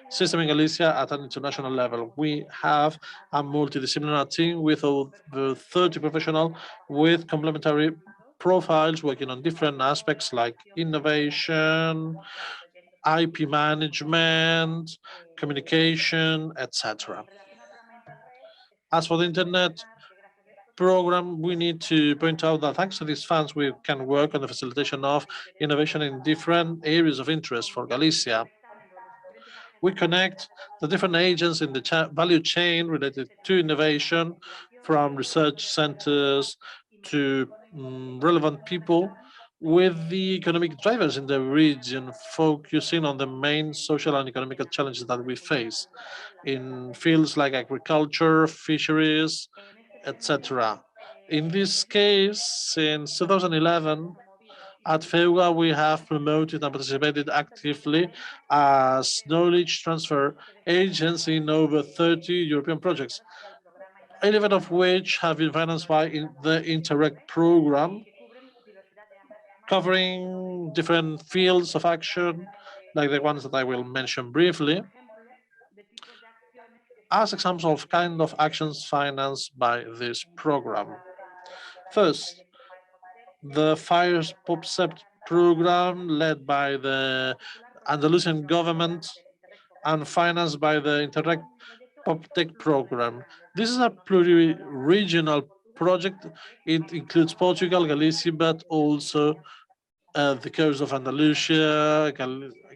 S6: system in Galicia at an international level. We have a multidisciplinary team with over 30 professionals with complementary profiles working on different aspects like innovation, IP management, communication, etc. As for the internet program, we need to point out that thanks to these funds, we can work on the facilitation of innovation in different areas of interest for Galicia. We connect the different agents in the value chain related to innovation, from research centers to relevant people, with the economic drivers in the region, focusing on the main social and economic challenges that we face in fields like agriculture, fisheries, etc. In this case, since 2011, at FEUGA, we have promoted and participated actively as knowledge transfer agents in over 30 European projects, 11 of which have been financed by the Interreg program, covering different fields of action, like the ones that I will mention briefly, as examples of kind of actions financed by this program. First, the FIRE's Poctep program, led by the Andalusian government and financed by the Interreg Poctep program. This is a pluri-regional project. It includes Portugal, Galicia, but also the coast of Andalusia,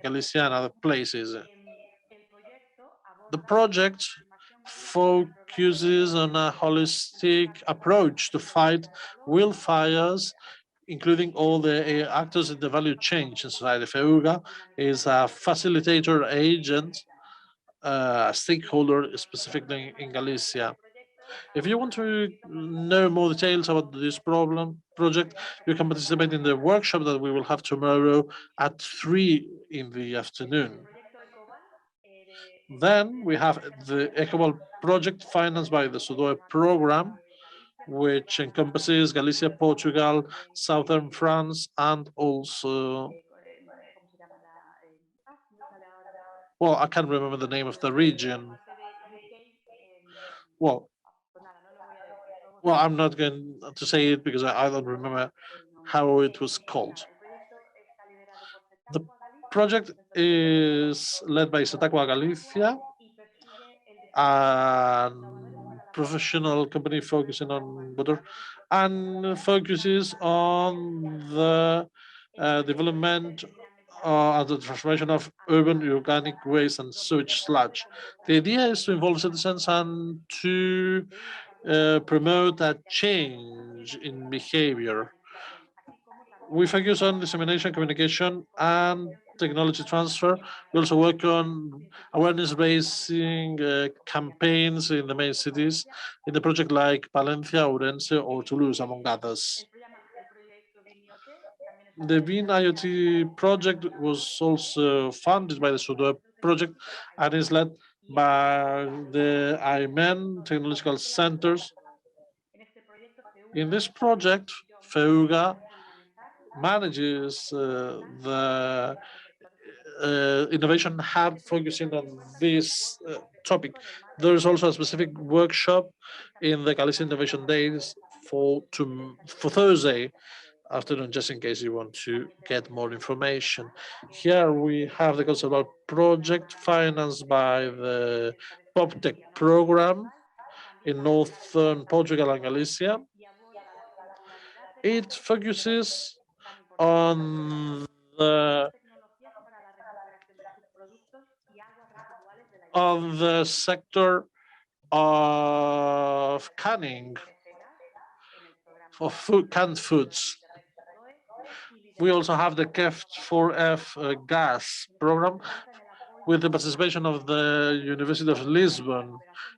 S6: Galicia, and other places. The project focuses on a holistic approach to fight wildfires, including all the actors in the value chain in society. FEUGA is a facilitator agent, a stakeholder specifically in Galicia. If you want to know more details about this project, you can participate in the workshop that we will have tomorrow at 3 in the afternoon. Then we have the ECBM project financed by the Subdirección program, which encompasses Galicia, Portugal, southern France, and also, well, I can't remember the name of the region. Well, I'm not going to say it because I don't remember how it was called. The project is led by Setacua Galicia, a professional company focusing on water, and focuses on the development and the transformation of urban organic waste and sewage sludge. The idea is to involve citizens and to promote a change in behavior. We focus on dissemination, communication, and technology transfer. We also work on awareness-raising campaigns in the main cities in the project like Valencia, Ourense, or Toulouse, among others. The Bean IoT project was also funded by the Subdirección project and is led by the IMEN technological centers. In this project, FEUGA manages the innovation hub focusing on this topic. There is also a specific workshop in the Galician Innovation Days for Thursday afternoon, just in case you want to get more information. Here we have the conceptual project financed by the Poctep program in northern Portugal and Galicia. It focuses on the sector of canning. for food, canned foods. We also have the KEF4F gas program with the participation of the University of Lisbon.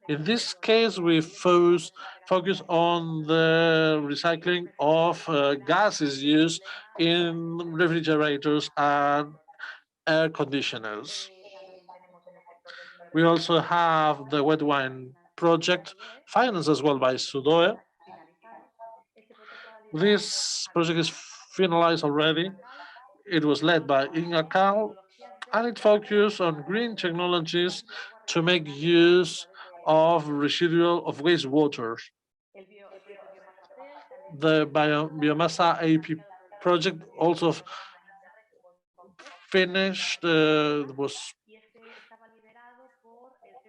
S6: In this case, we focus on the recycling of gases used in refrigerators and air conditioners. We also have the wet wine project, financed as well by SUDOE. This project is finalized already. It was led by Ingacal, and it focused on green technologies to make use of wastewater. The biomassa AP project also finished, was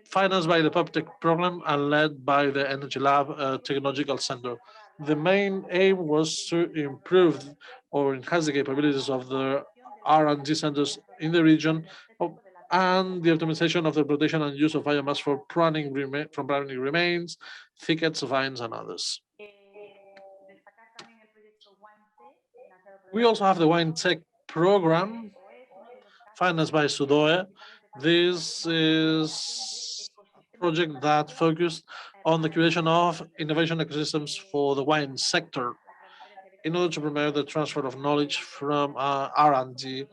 S6: financed by the Poctep program and led by the Energy Lab Technological Center. The main aim was to improve or enhance the capabilities of the R&D centers in the region and the optimization of the production and use of biomass for pruning remains, thickets, vines, and others. We also have the Wine Tech program financed by SUDOE. This is a project that focused on the creation of innovation ecosystems for the wine sector in order to promote the transfer of knowledge from R&D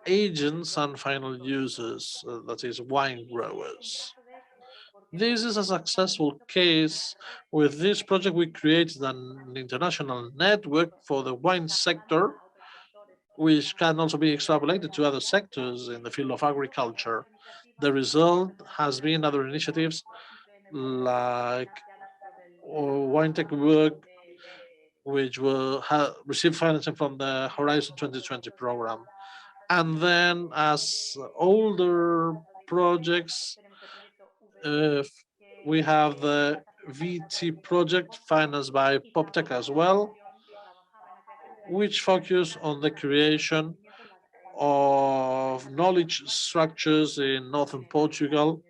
S6: agents and final users, that is wine growers. This is a successful case. With this project, we created an international network for the wine sector, which can also be extrapolated to other sectors in the field of agriculture. The result has been other initiatives like Wine Tech Work, which will receive financing from the Horizon 2020 program. And then as older projects, we have the VT project financed by Poctep as well, which focus on the creation of knowledge structures in northern Portugal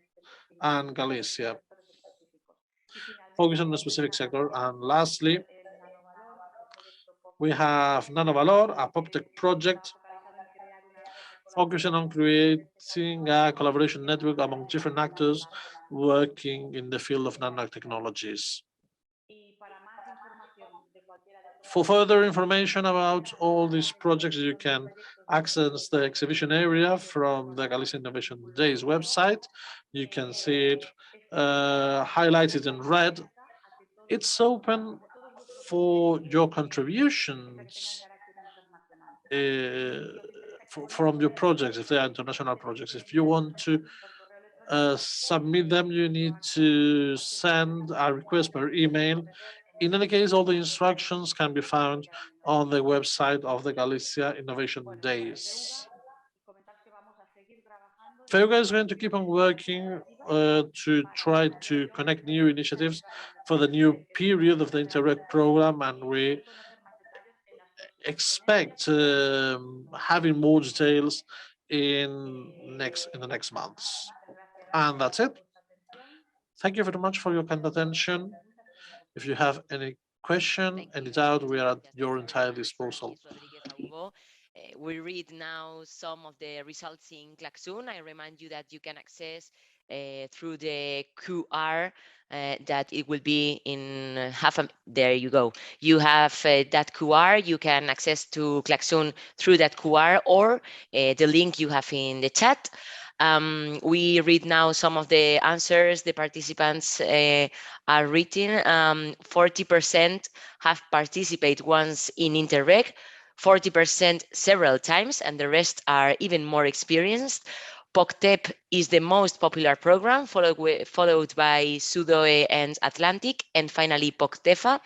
S6: and Galicia, focus on a specific sector. And lastly, we have Nanovalor, a Poctep project focusing on creating a collaboration network among different actors working in the field of nanotechnologies. For further information about all these projects, you can access the exhibition area from the Galician Innovation Days website. You can see it highlighted in red. It's open for your contributions from your projects, if they are international projects. If you want to submit them, you need to send a request per email. In any case, all the instructions can be found on the website of the Galicia Innovation Days. FEUGA is going to keep on working to try to connect new initiatives for the new period of the Interreg program, and we expect having more details in the next months. And that's it. Thank you very much for your kind attention. If you have any question, any doubt, we are at your entire disposal.
S1: Rodriguez-Aubo. We read now some of the results in Klaxoon. I remind you that you can access through the QR that it will be in there you go. You have that QR, you can access to Klaxoon through that QR or the link you have in the chat. We read now some of the answers the participants are reading. 40% have participated once in Interreg, 40% several times, and the rest are even more experienced. Poctep is the most popular program, followed by SUDOE and Atlantic, and finally Poctefa.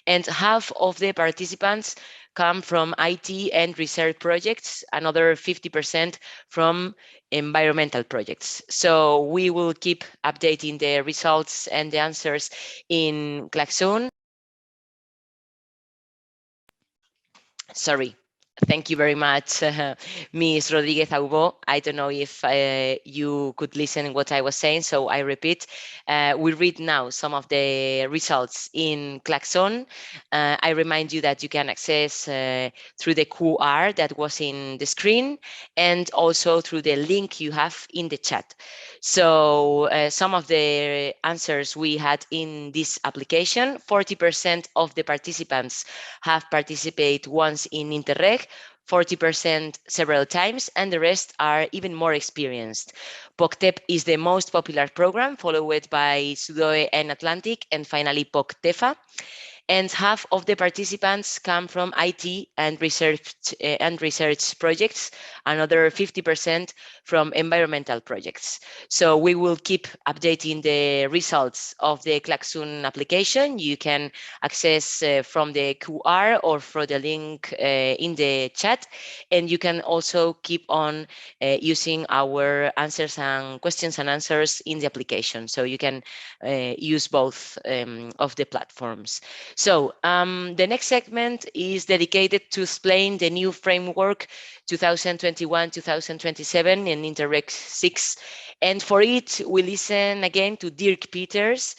S1: And half of the participants come from IT and research projects, another 50% from environmental projects. So we will keep updating the results and the answers in Klaxoon. Sorry, Thank you very much, Ms. Rodriguez-Aubo. I don't know if you could listen what I was saying, so I repeat. We read now some of the results in Klaxon. I remind you that you can access through the QR that was in the screen and also through the link you have in the chat. So some of the answers we had in this application: 40% of the participants have participated once in Interreg, 40% several times, and the rest are even more experienced. Poctep is the most popular program, followed by Sudoe and Atlantic, and finally Poctefa. And half of the participants come from IT and research projects, another 50% from environmental projects. So we will keep updating the results of the Klaxon application. You can access from the QR or from the link in the chat, and you can also keep on using our answers and questions and answers in the application. So you can use both of the platforms. So the next segment is dedicated to explain the new framework 2021-2027 in Interreg VI. And for it, we listen again to Dirk Peters,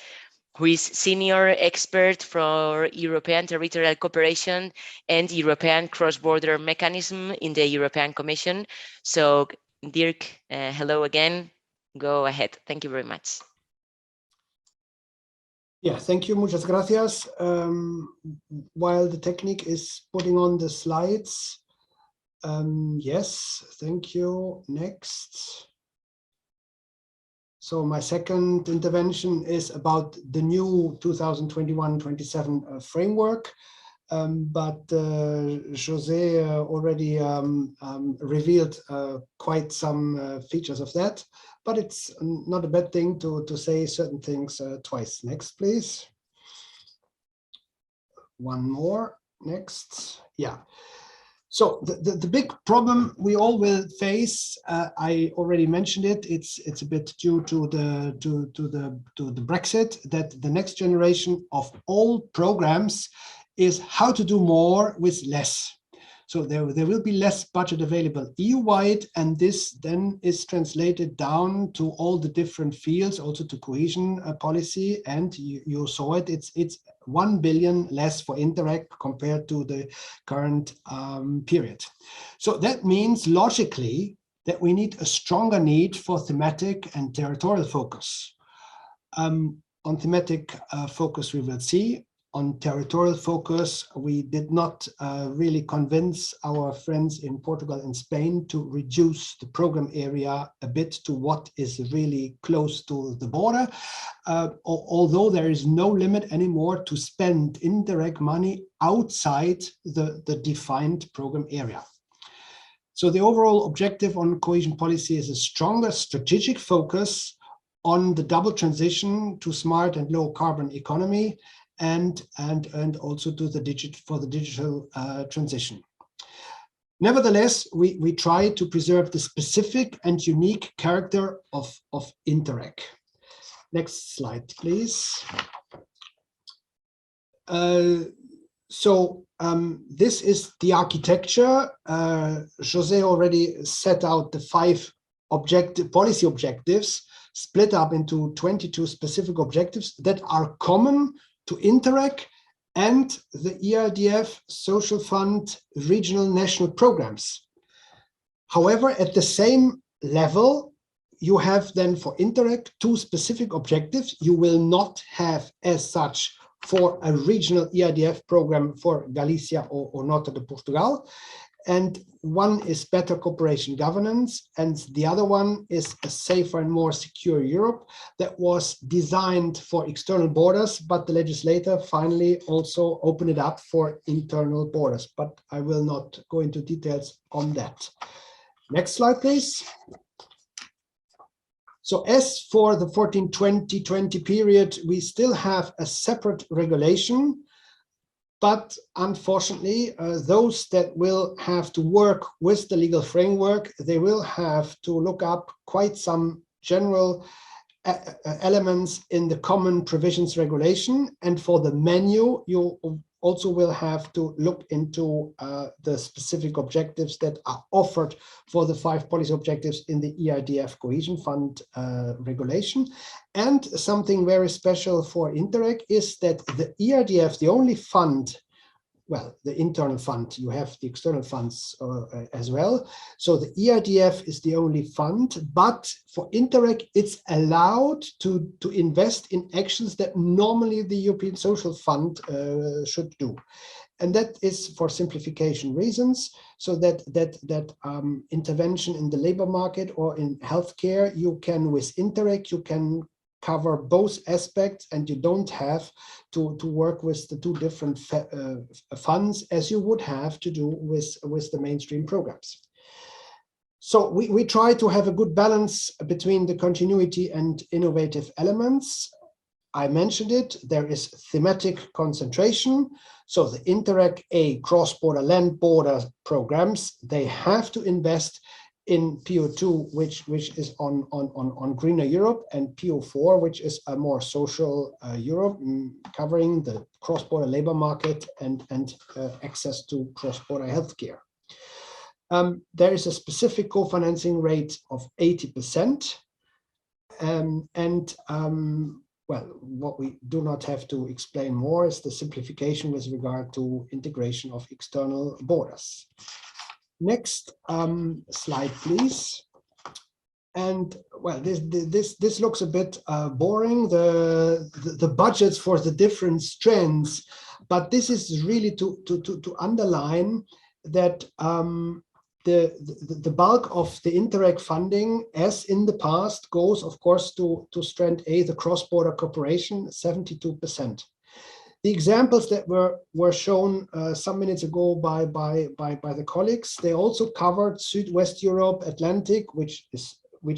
S1: who is senior expert for European territorial cooperation and European cross-border mechanism in the European Commission. So Dirk, hello again. Go ahead. Thank you very much.
S2: Yeah, thank you. Muchas gracias. While the technique is putting on the slides. Yes, thank you. Next. So my second intervention is about the new 2021-27 framework. But José already revealed quite some features of that. But it's not a bad thing to say certain things twice. Next, please. One more. Next. Yeah. So the big problem we all will face, I already mentioned it. It's a bit due to the Brexit, that the next generation of all programs is how to do more with less. So there will be less budget available EU-wide, and this then is translated down to all the different fields, also to cohesion policy. And you saw it, it's 1 billion less for Interreg compared to the current period. So that means logically that we need a stronger need for thematic and territorial focus. On thematic focus, we will see. On territorial focus, we did not really convince our friends in Portugal and Spain to reduce the program area a bit to what is really close to the border, although there is no limit anymore to spend indirect money outside the defined program area. So the overall objective on cohesion policy is a stronger strategic focus on the double transition to smart and low carbon economy, and also to the digital transition. Nevertheless, we try to preserve the specific and unique character of Interreg. Next slide, please. This is the architecture. José already set out the 5 policy objectives, split up into 22 specific objectives that are common to Interreg and the ERDF, Social Fund, regional national programs. However, at the same level, you have then for Interreg 2 specific objectives you will not have as such for a regional ERDF program for Galicia or Norte de Portugal. And one is better cooperation governance, and the other one is a safer and more secure Europe that was designed for external borders, but the legislator finally also opened it up for internal borders. But I will not go into details on that. Next slide, please. So as for the 14-20-20 period, we still have a separate regulation. But unfortunately, those that will have to work with the legal framework, they will have to look up quite some general elements in the common provisions regulation. And for the menu, you also will have to look into the specific objectives that are offered for the 5 policy objectives in the EIDF Cohesion Fund regulation. And something very special for Interreg is that the EIDF, the only fund, well, the internal fund, you have the external funds as well. So the EIDF is the only fund, but for Interreg, it's allowed to invest in actions that normally the European Social Fund should do. And that is for simplification reasons, so that intervention in the labor market or in healthcare, you can, with Interreg, you can cover both aspects, and you don't have to work with the 2 different funds as you would have to do with the mainstream programs. So we try to have a good balance between the continuity and innovative elements. I mentioned it, there is thematic concentration. So the Interreg A cross-border land border programs, they have to invest in PO2, which is on greener Europe, and PO4, which is a more social Europe, covering the cross-border labor market and access to cross-border healthcare. There is a specific co-financing rate of 80%. Well, what we do not have to explain more is the simplification with regard to integration of external borders. Next slide, please. And well, this looks a bit boring, the budgets for the different strands, but this is really to underline that the bulk of the Interreg funding, as in the past, goes, of course, to Strand A, the cross-border cooperation, 72%. The examples that were shown some minutes ago by the colleagues, they also covered West Europe, Atlantic, which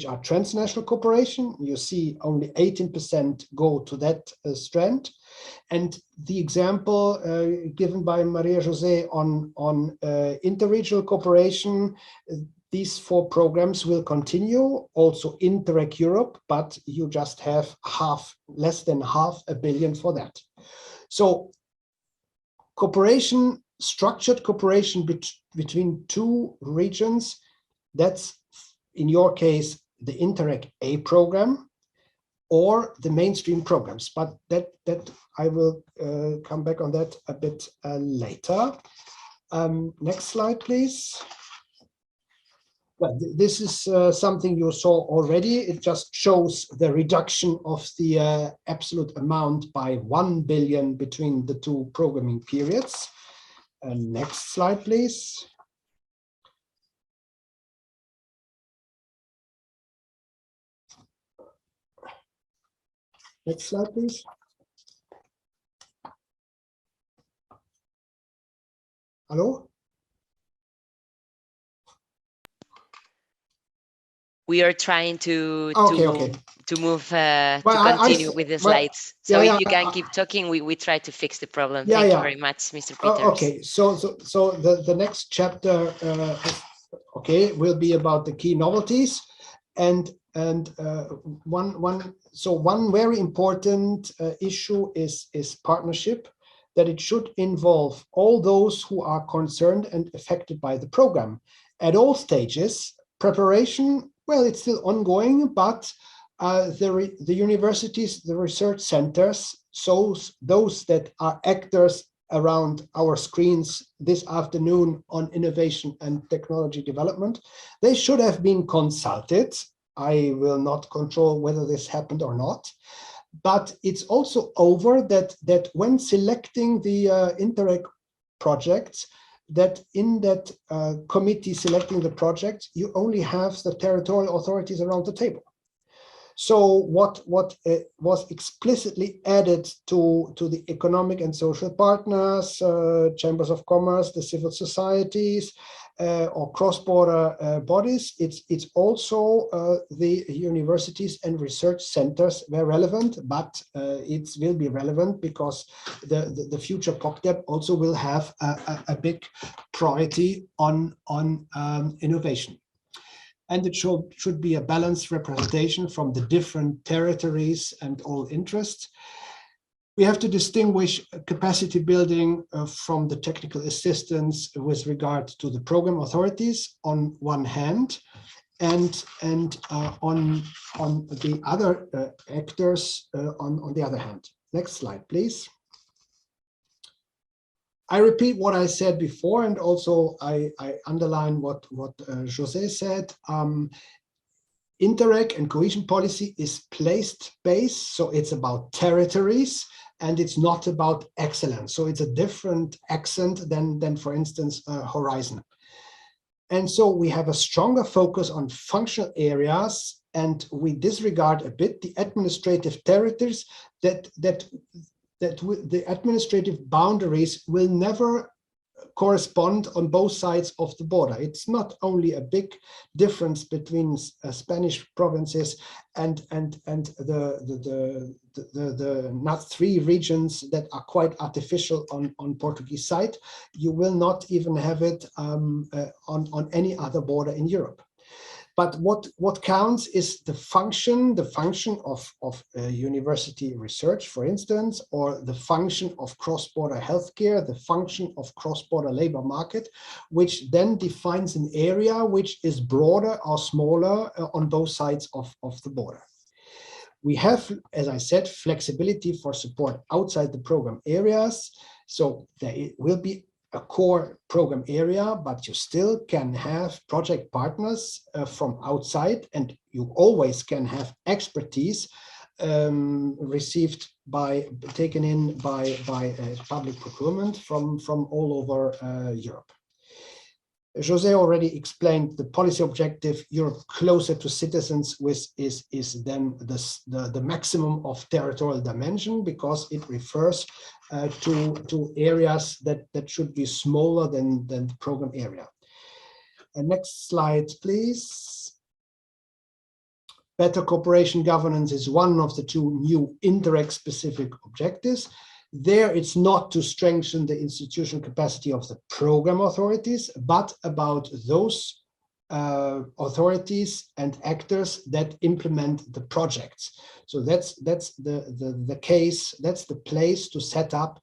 S2: are transnational cooperation. You see only 18% go to that strand. And the example given by María José on interregional cooperation, these 4 programs will continue, also Interreg Europe, but you just have less than half a billion for that. So cooperation, structured cooperation between 2 regions, that's in your case the Interreg A program or the mainstream programs, but that I will come back on that a bit later. Next slide, please. Well, this is something you saw already. It just shows the reduction of the absolute amount by 1 billion between the 2 programming periods. Next slide, please. Next slide, please. Hello?
S1: We are trying to move to continue with the slides. So if you can keep talking, we try to fix the problem. Thank you very much, Mr. Peters.
S2: Okay, so the next chapter, will be about the key novelties, and one very important issue is partnership, that it should involve all those who are concerned and affected by the program at all stages. Preparation, well, it's still ongoing, but the universities, the research centers, so those that are actors around our screens this afternoon on innovation and technology development, they should have been consulted. I will not control whether this happened or not, but it's also over that when selecting the Interreg projects, that in that committee selecting the project, you only have the territorial authorities around the table. So what was explicitly added to the economic and social partners, chambers of commerce, the civil societies, or cross-border bodies, it's also the universities and research centers were relevant, but it will be relevant because the future Poctep also will have a big priority on innovation. And it should be a balanced representation from the different territories and all interests. We have to distinguish capacity building from the technical assistance with regard to the program authorities on one hand, and on the other actors on the other hand. Next slide, please. I repeat what I said before, and also I underline what José said. Interreg and cohesion policy is place-based, so it's about territories, and it's not about excellence. So it's a different accent than for instance, Horizon. And so we have a stronger focus on functional areas, and we disregard a bit the administrative territories that the administrative boundaries will never correspond on both sides of the border. It's not only a big difference between Spanish provinces and the NUTS 3 regions that are quite artificial on Portuguese side. You will not even have it on any other border in Europe. But what counts is the function of university research, for instance, or the function of cross-border healthcare, the function of cross-border labor market, which then defines an area which is broader or smaller on both sides of the border. We have, as I said, flexibility for support outside the program areas. So there will be a core program area, but you still can have project partners from outside, and you always can have expertise taken in by public procurement from all over Europe. José already explained the policy objective, Europe closer to citizens, is then the maximum of territorial dimension, because it refers to areas that should be smaller than the program area. Next slide, please. Better cooperation governance is one of the two new Interreg specific objectives. There, it's not to strengthen the institutional capacity of the program authorities, but about those authorities and actors that implement the projects. So that's the case. That's the place to set up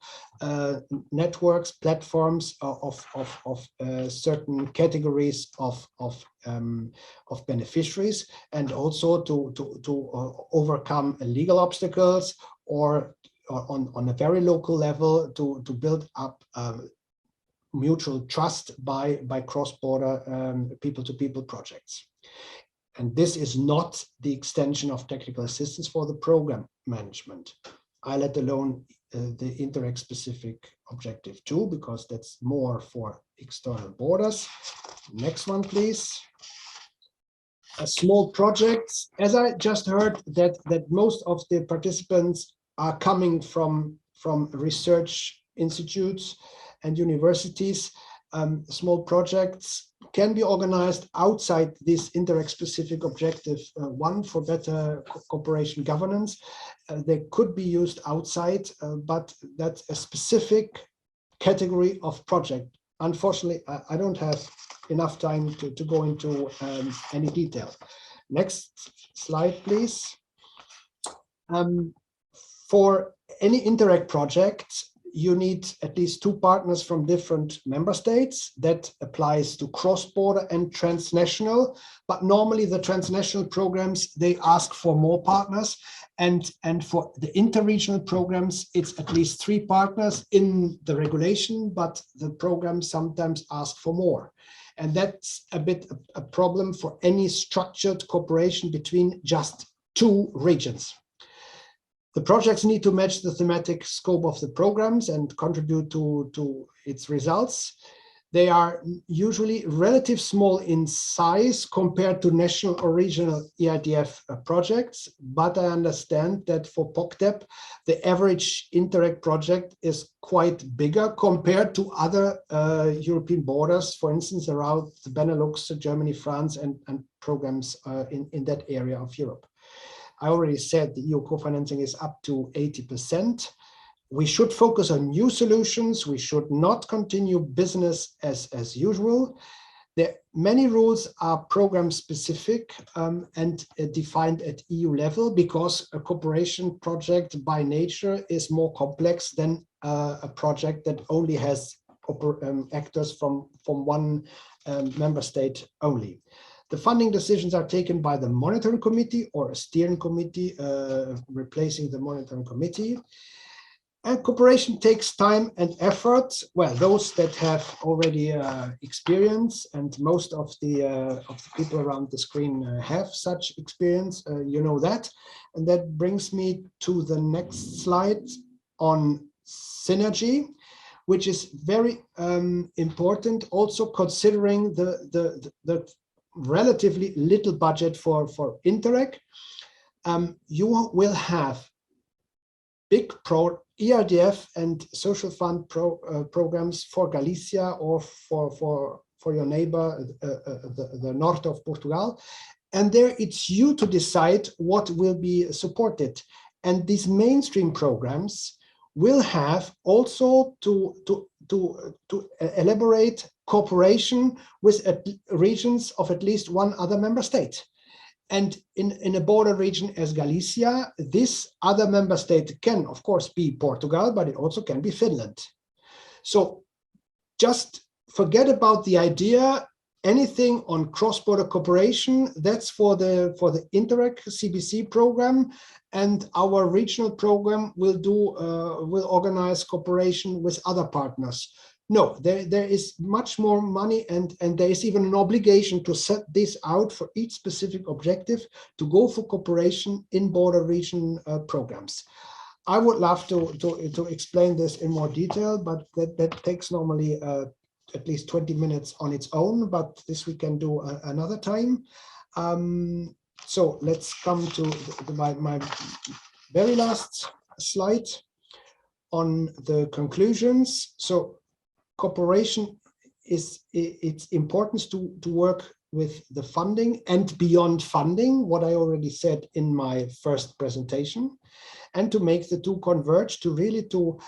S2: networks, platforms of certain categories of beneficiaries, and also to overcome legal obstacles, or on a very local level to build up mutual trust by cross-border people-to-people projects. And this is not the extension of technical assistance for the program management. I let alone the Interreg specific objective 2, because that's more for external borders. Next one, please. Small projects. As I just heard that most of the participants are coming from research institutes and universities. Small projects can be organized outside this Interreg specific objective 1 for better cooperation governance. They could be used outside, but that's a specific category of project. Unfortunately, I don't have enough time to go into any detail. Next slide, please. For any Interreg project, you need at least 2 partners from different member states. That applies to cross-border and transnational, but normally the transnational programs, they ask for more partners. And for the interregional programs, it's at least 3 partners in the regulation, but the programs sometimes ask for more. And that's a bit a problem for any structured cooperation between just 2 regions. The projects need to match the thematic scope of the programs and contribute to its results. They are usually relatively small in size compared to national or regional EIDF projects, but I understand that for Poctep, the average Interreg project is quite bigger compared to other European borders, for instance, around the Benelux, Germany, France, and programs in that area of Europe. I already said the EU co-financing is up to 80%. We should focus on new solutions. We should not continue business as usual. Many rules are program specific and defined at EU level, because a cooperation project by nature is more complex than a project that only has actors from one member state only. The funding decisions are taken by the monitoring committee or a steering committee, replacing the monitoring committee. And cooperation takes time and effort. Well, those that have already experience, and most of the people around the screen have such experience, you know that. And that brings me to the next slide on synergy, which is very important, also considering the relatively little budget for Interreg. You will have big ERDF and social fund programs for Galicia or for your neighbor, the north of Portugal. And there it's you to decide what will be supported. And these mainstream programs will have also to elaborate cooperation with regions of at least one other member state. And in a border region as Galicia, this other member state can, of course, be Portugal, but it also can be Finland. So just forget about the idea. Anything on cross-border cooperation, that's for the Interreg CBC program, and our regional program will organize cooperation with other partners. No, there is much more money, and there is even an obligation to set this out for each specific objective to go for cooperation in border region programs. I would love to explain this in more detail, but that takes normally at least 20 minutes on its own, but this we can do another time. So let's come to my very last slide on the conclusions. So cooperation is its importance to work with the funding and beyond funding, what I already said in my first presentation, and to make the two converge, to really to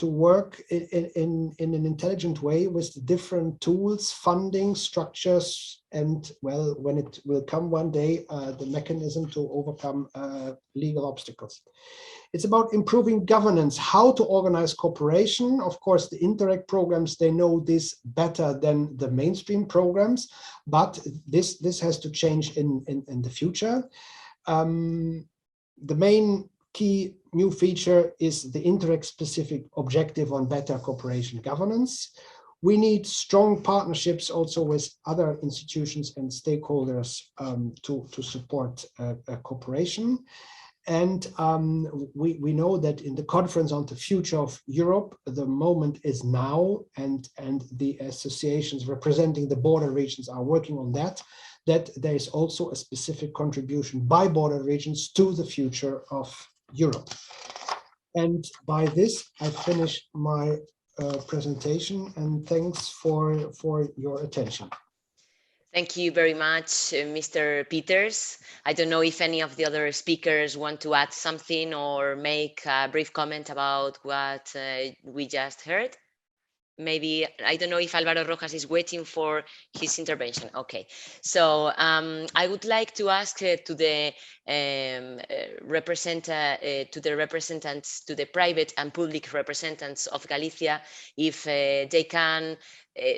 S2: work in an intelligent way with the different tools, funding structures, and, well, when it will come one day, the mechanism to overcome legal obstacles. It's about improving governance, how to organize cooperation. Of course, the Interreg programs, they know this better than the mainstream programs, but this has to change in the future. The main key new feature is the Interreg specific objective on better cooperation governance. We need strong partnerships also with other institutions and stakeholders to support cooperation. And we know that in the conference on the future of Europe, the moment is now, and the associations representing the border regions are working on that there is also a specific contribution by border regions to the future of Europe. And by this, I finish my presentation, and thanks for your attention.
S1: Thank you very much, Mr. Peters. I don't know if any of the other speakers want to add something or make a brief comment about what we just heard. Maybe, I don't know if Álvaro Rojas is waiting for his intervention. Okay, so I would like to ask to the representants, to the private and public representatives of Galicia, if they can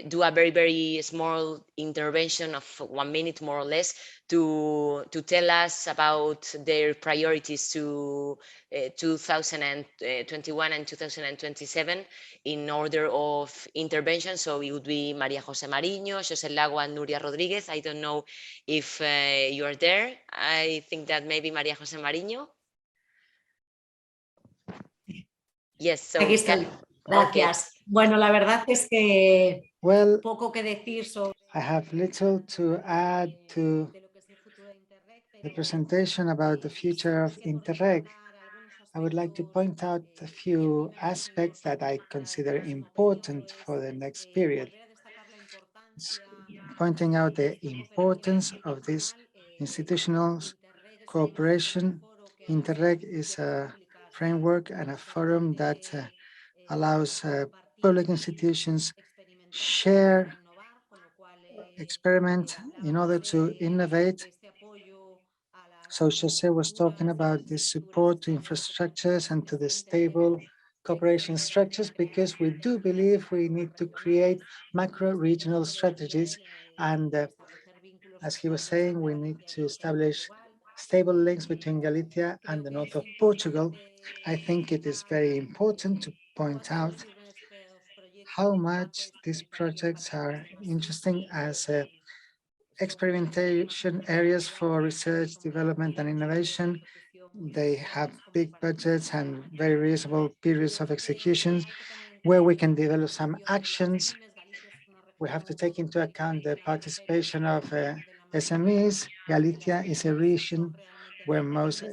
S1: do a very, very small intervention of 1 minute, more or less, to tell us about their priorities to 2021 and 2027 in order of intervention. So it would be María José Mariño, José Lago, and Nuria Rodriguez. I don't know if you are there. I think that maybe María José Mariño. Yes, so
S3: aquí estoy. Gracias. Okay. Bueno, la verdad es que poco que decir sobre.
S4: I have little to add to the presentation about the future of Interreg. I would like to point out a few aspects that I consider important for the next period. Pointing out the importance of this institutional cooperation. Interreg is a framework and a forum that allows public institutions share experiment in order to innovate. So José was talking about the support to infrastructures and to the stable cooperation structures, because we do believe we need to create macro-regional strategies. And as he was saying, we need to establish stable links between Galicia and the north of Portugal. I think it is very important to point out how much these projects are interesting as experimentation areas for research, development, and innovation. They have big budgets and very reasonable periods of execution where we can develop some actions. We have to take into account the participation of SMEs. Galicia is a region where most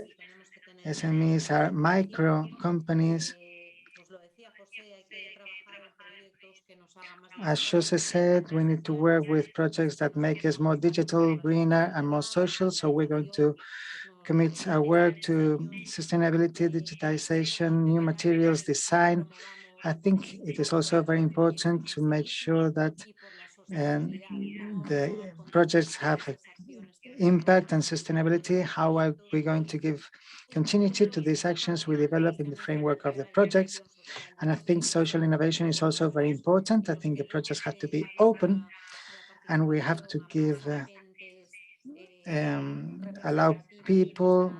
S4: SMEs are micro companies. As José said, we need to work with projects that make us more digital, greener, and more social. So we're going to commit our work to sustainability, digitization, new materials, design. I think it is also very important to make sure that the projects have impact and sustainability. How are we going to give continuity to these actions we develop in the framework of the projects? And I think social innovation is also very important. I think the projects have to be open, and we have to give allow people,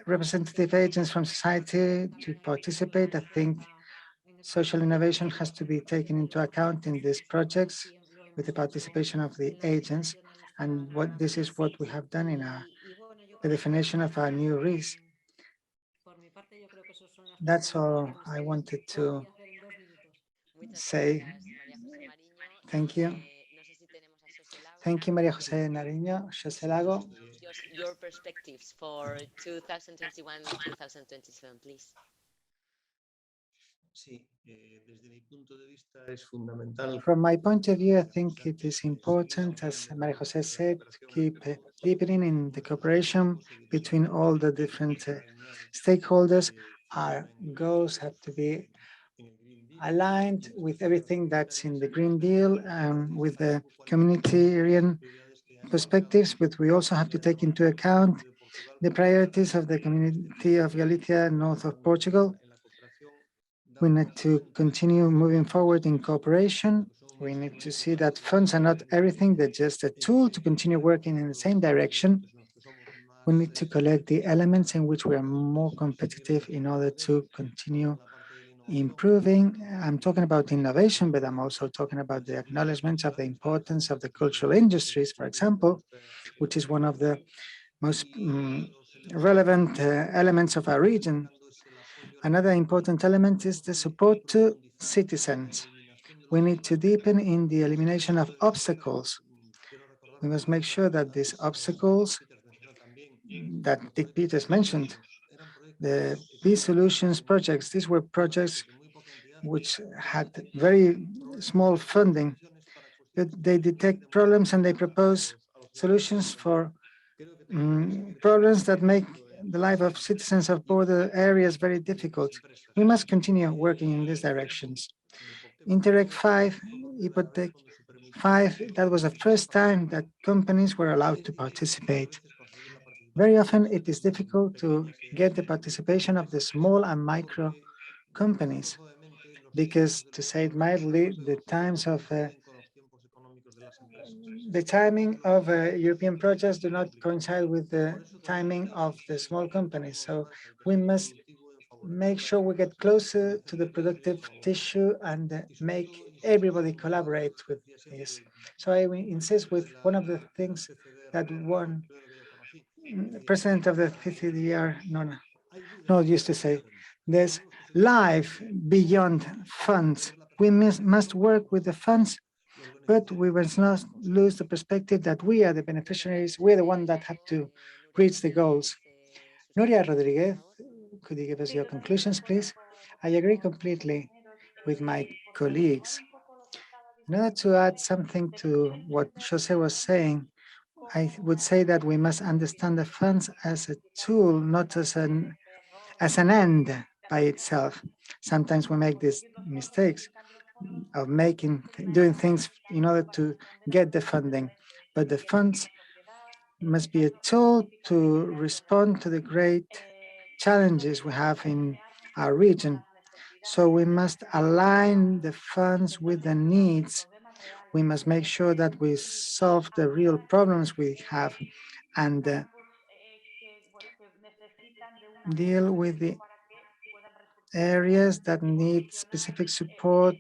S4: representative agents from society to participate. I think social innovation has to be taken into account in these projects with the participation of the agents. And this is what we have done in the definition of our new RIS. That's all I wanted to say. Thank you. Thank you, María José Mariño. José Lago.
S1: Your perspectives for 2021-2027, please.
S4: From my point of view, I think it is important, as María José said, to keep deepening in the cooperation between all the different stakeholders. Our goals have to be aligned with everything that's in the Green Deal and with the communitarian perspectives, but we also have to take into account the priorities of the community of Galicia, north of Portugal. We need to continue moving forward in cooperation. We need to see that funds are not everything, they're just a tool to continue working in the same direction. We need to collect the elements in which we are more competitive in order to continue improving. I'm talking about innovation, but I'm also talking about the acknowledgement of the importance of the cultural industries, for example, which is one of the most relevant elements of our region. Another important element is the support to citizens. We need to deepen in the elimination of obstacles. We must make sure that these obstacles that Dick Peters mentioned, the B-Solutions projects, these were projects which had very small funding, but they detect problems and they propose solutions for problems that make the life of citizens of border areas very difficult. We must continue working in these directions. Interreg V, Poctep V, that was the first time that companies were allowed to participate. Very often it is difficult to get the participation of the small and micro companies because, to say it mildly, the timing of European projects do not coincide with the timing of the small companies. So we must make sure we get closer to the productive tissue and make everybody collaborate with this. So I insist with one of the things that one president of the CCDR used to say, there's life beyond funds. We must work with the funds, but we must not lose the perspective that we are the beneficiaries. We're the one that have to reach the goals. Nuria Rodriguez, could you give us your conclusions, please? I agree completely with my colleagues. In order to add something to what José was saying, I would say that we must understand the funds as a tool, not as an end by itself. Sometimes we make these mistakes. doing things in order to get the funding. But the funds must be a tool to respond to the great challenges we have in our region. So we must align the funds with the needs. We must make sure that we solve the real problems we have and deal with the areas that need specific support,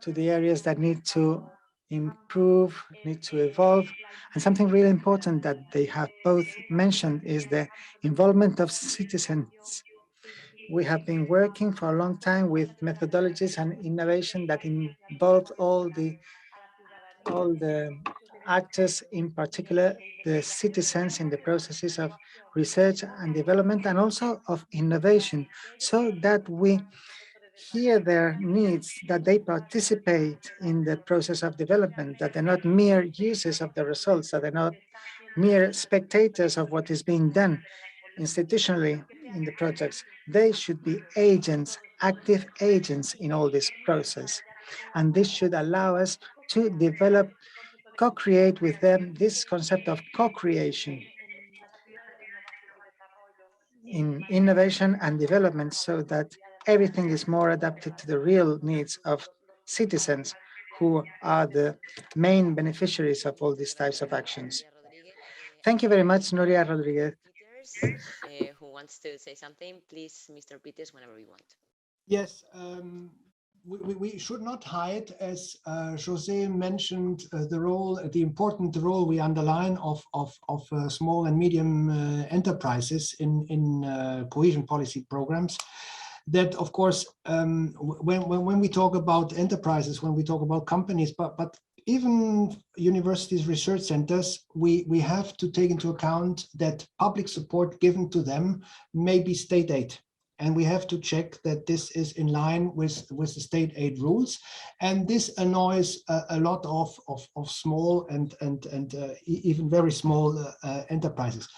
S4: to the areas that need to improve, need to evolve. And something really important that they have both mentioned is the involvement of citizens. We have been working for a long time with methodologies and innovation that involve all the actors, in particular the citizens in the processes of research and development and also of innovation, so that we hear their needs, that they participate in the process of development, that they're not mere users of the results, that they're not mere spectators of what is being done institutionally in the projects. They should be agents, active agents in all this process. And this should allow us to develop, co-create with them this concept of co-creation in innovation and development, so that everything is more adapted to the real needs of citizens who are the main beneficiaries of all these types of actions. Thank you very much, Nuria Rodriguez.
S1: Who wants to say something? Please, Mr. Peters, whenever you want.
S2: Yes, we should not hide, as José mentioned, the important role we underline of small and medium enterprises in cohesion policy programs. That, of course, when we talk about enterprises, when we talk about companies, but even universities, research centers, we have to take into account that public support given to them may be state aid. And we have to check that this is in line with the state aid rules. And this annoys a lot of small and even very small enterprises.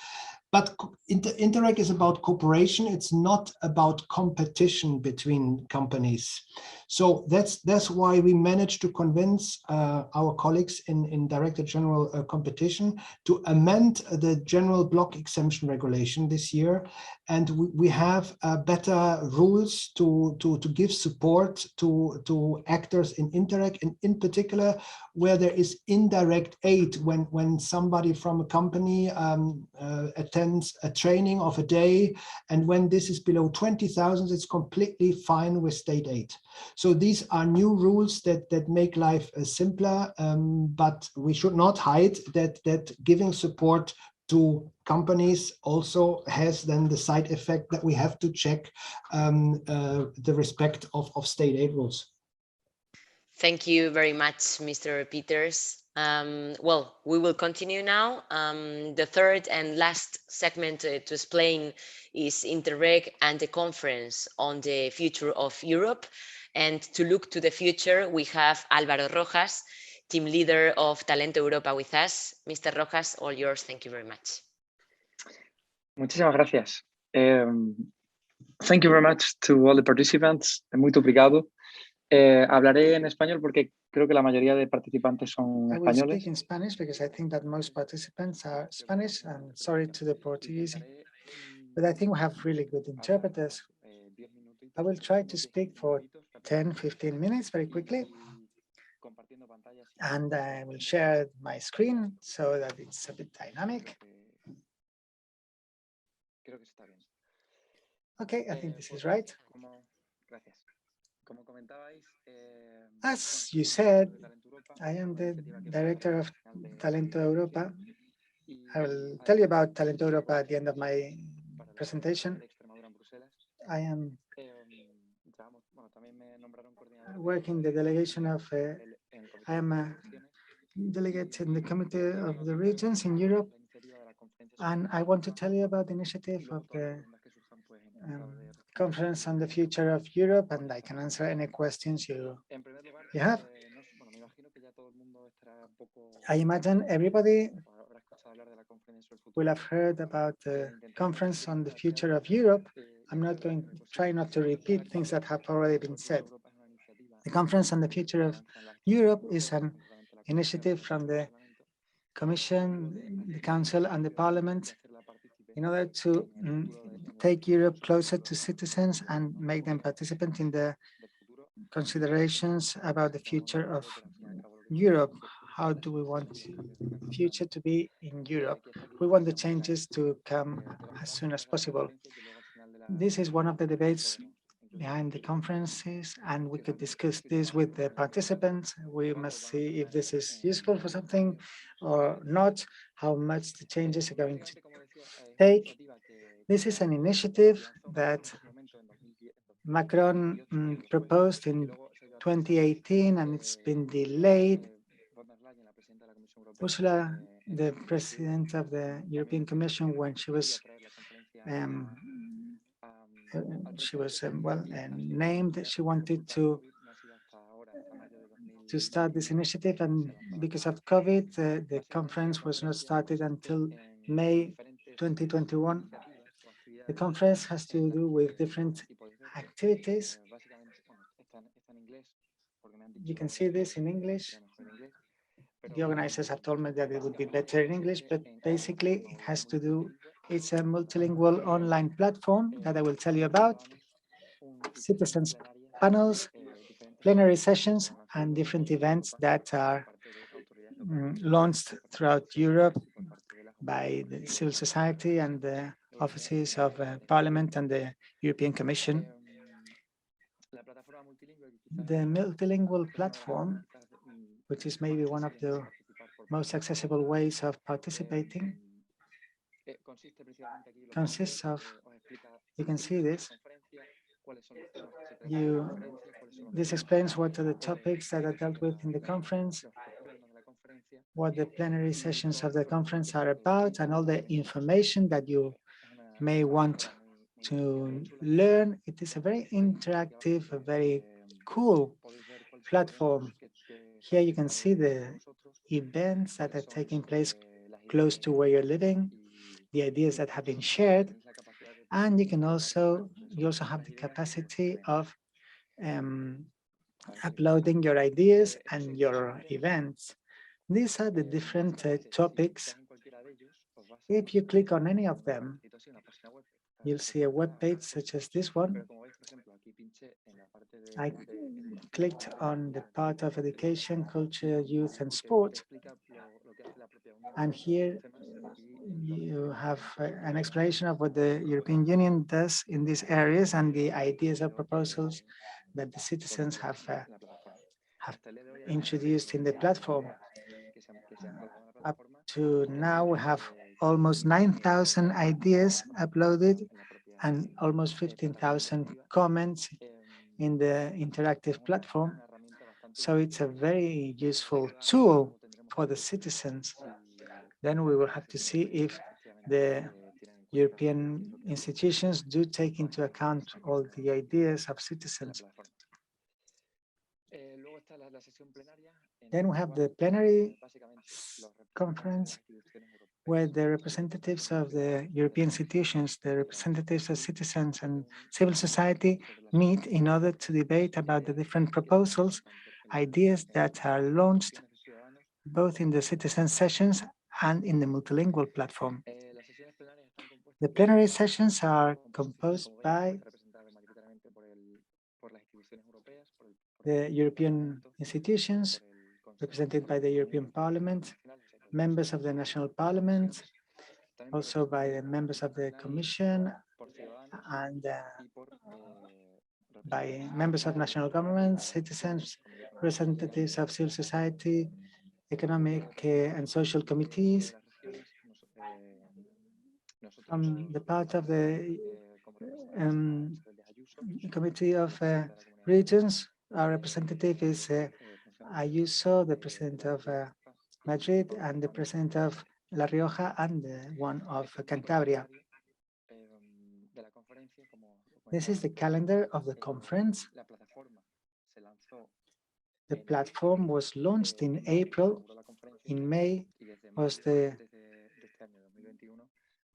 S2: But Interreg is about cooperation. It's not about competition between companies. So that's why we managed to convince our colleagues in Director General Competition to amend the general block exemption regulation this year. And we have better rules to give support to actors in Interreg, and in particular, where there is indirect aid when somebody from a company attends a training of a day, and when this is below 20,000, it's completely fine with state aid. So these are new rules that make life simpler, but we should not hide that giving support to companies also has then the side effect that we have to check the respect of state aid rules.
S1: Thank you very much, Mr. Peters. Well, we will continue now. The third and last segment to explain is Interreg and the conference on the future of Europe. And to look to the future, we have Álvaro Rojas, team leader of Talento Europa, with us. Mr. Rojas, all yours. Thank you very much.
S8: Muchísimas gracias. Thank you very much to all the participants. Muito obrigado. Hablaré en español porque creo que la mayoría de participantes son españoles.
S4: I will speak in Spanish because I think that most participants are Spanish, and sorry to the Portuguese, but I think we have really good interpreters. I will try to speak for 10-15 minutes very quickly, and I will share my screen so that it's a bit dynamic. Okay, I think this is right. As you said, I am the director of Talento Europa. I will tell you about Talento Europa at the end of my presentation. I am working the delegation of, I am a delegate in the Committee of the Regions in Europe, and I want to tell you about the initiative of the Conference on the Future of Europe, and I can answer any questions you have. I imagine everybody will have heard about the Conference on the Future of Europe. I'm not going to try not to repeat things that have already been said. The Conference on the Future of Europe is an initiative from the Commission, the Council, and the Parliament in order to take Europe closer to citizens and make them participant in the considerations about the future of Europe. How do we want the future to be in Europe? We want the changes to come as soon as possible. This is one of the debates behind the conferences, and we could discuss this with the participants. We must see if this is useful for something or not, how much the changes are going to take. This is an initiative that Macron proposed in 2018, and it's been delayed. Ursula, the president of the European Commission, when she was named, she wanted to start this initiative, and because of COVID, the conference was not started until May 2021. The conference has to do with different activities. You can see this in English. The organizers have told me that it would be better in English, but basically it has to do, it's a multilingual online platform that I will tell you about, citizens panels, plenary sessions, and different events that are launched throughout Europe by the civil society and the offices of Parliament and the European Commission. The multilingual platform, which is maybe one of the most accessible ways of participating, consists of, you can see this, this explains what are the topics that are dealt with in the conference, what the plenary sessions of the conference are about, and all the information that you may want to learn. It is a very interactive, a very cool platform. Here you can see the events that are taking place close to where you're living, the ideas that have been shared, and you also have the capacity of uploading your ideas and your events. These are the different topics. If you click on any of them, you'll see a web page such as this one. I clicked on the part of education, culture, youth, and sport. And here you have an explanation of what the European Union does in these areas and the ideas or proposals that the citizens have introduced in the platform. Up to now, we have almost 9,000 ideas uploaded and almost 15,000 comments in the interactive platform. So it's a very useful tool for the citizens. Then we will have to see if the European institutions do take into account all the ideas of citizens. Then we have the plenary conference, where the representatives of the European institutions, the representatives of citizens and civil society meet in order to debate about the different proposals, ideas that are launched both in the citizen sessions and in the multilingual platform. The plenary sessions are composed by the European institutions, represented by the European Parliament, members of the national parliament, also by the members of the Commission, and by members of national governments, citizens, representatives of civil society, economic and social committees. From the part of the Committee of Regions, our representative is Ayuso, the president of Madrid, and the president of La Rioja, and the one of Cantabria. This is the calendar of the conference. The platform was launched in April. In May was the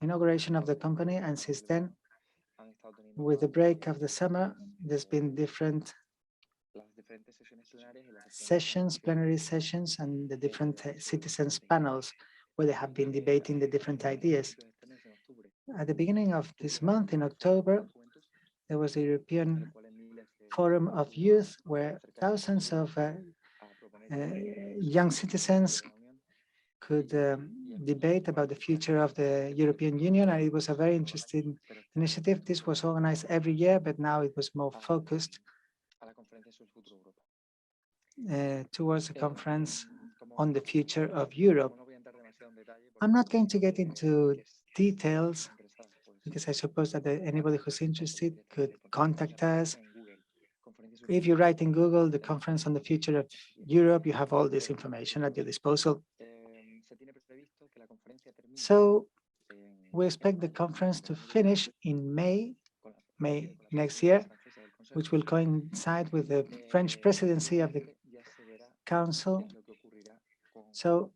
S4: inauguration of the company, and since then, with the break of the summer, there's been different sessions, plenary sessions, and the different citizens panels where they have been debating the different ideas. At the beginning of this month, in October, there was a European Forum of Youth where thousands of young citizens could debate about the future of the European Union, and it was a very interesting initiative. This was organized every year, but now it was more focused towards a conference on the future of Europe. I'm not going to get into details because I suppose that anybody who's interested could contact us. If you write in Google, the Conference on the Future of Europe, you have all this information at your disposal. So we expect the conference to finish in May next year, which will coincide with the French presidency of the Council. So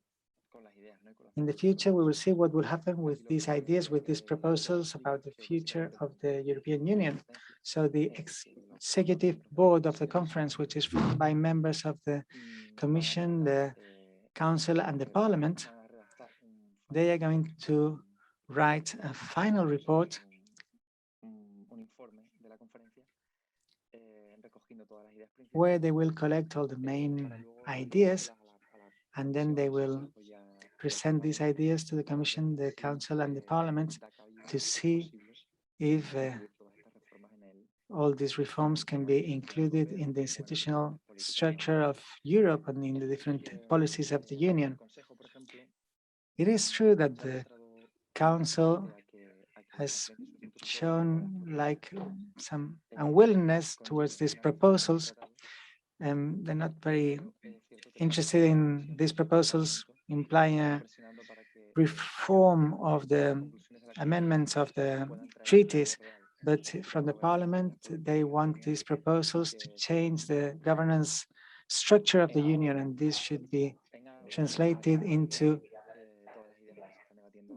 S4: in the future, we will see what will happen with these ideas, with these proposals about the future of the European Union. So the executive board of the conference, which is formed by members of the Commission, the Council, and the Parliament, they are going to write a final report where they will collect all the main ideas, and then they will present these ideas to the Commission, the Council, and the Parliament to see if all these reforms can be included in the institutional structure of Europe and in the different policies of the Union. It is true that the Council has shown like some unwillingness towards these proposals, and they're not very interested in these proposals implying a reform of the amendments of the treaties. But from the Parliament, they want these proposals to change the governance structure of the Union, and this should be translated into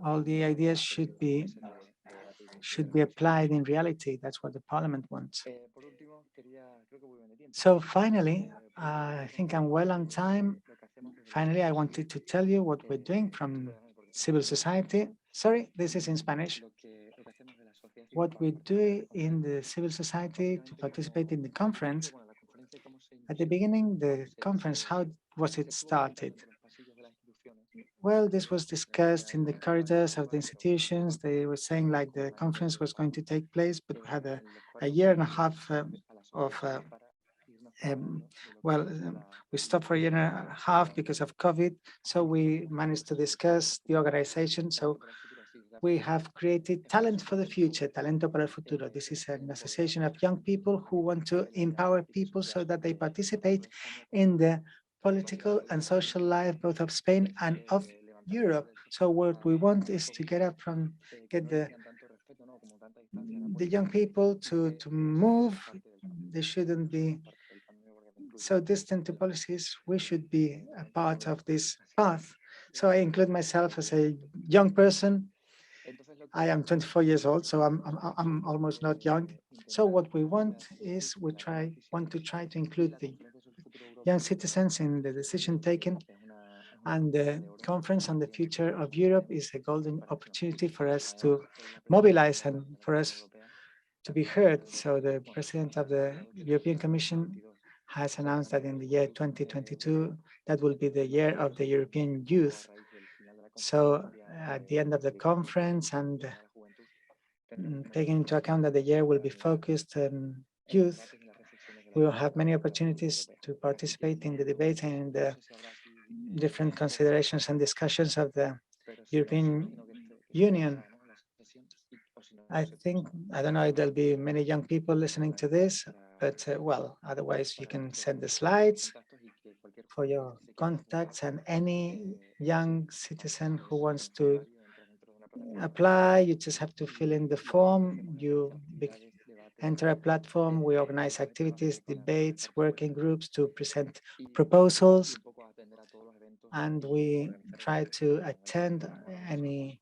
S4: all the ideas should be applied in reality. That's what the Parliament wants. So finally, I think I'm well on time. Finally, I wanted to tell you what we're doing from civil society. Sorry, this is in Spanish. What we do in the civil society to participate in the conference. At the beginning, the conference, how was it started? Well, this was discussed in the corridors of the institutions. They were saying like the conference was going to take place, but we had a year and a half we stopped for a year and a half because of COVID. So we managed to discuss the organization. So we have created Talent for the Future, Talento para el Futuro. This is an association of young people who want to empower people so that they participate in the political and social life, both of Spain and of Europe. So what we want is to get the young people to move. They shouldn't be so distant to policies. We should be a part of this path. So I include myself as a young person. I am 24 years old, so I'm almost not young. So what we want is want to try to include the young citizens in the decision taken, and the conference on the future of Europe is a golden opportunity for us to mobilize and for us to be heard. So the president of the European Commission has announced that in the year 2022, that will be the year of the European youth. So at the end of the conference, and taking into account that the year will be focused on youth, we will have many opportunities to participate in the debate and in the different considerations and discussions of the European Union. I don't know if there'll be many young people listening to this, but well, otherwise you can send the slides for your contacts, and any young citizen who wants to apply, you just have to fill in the form. You enter a platform. We organize activities, debates, working groups to present proposals, and we try to attend any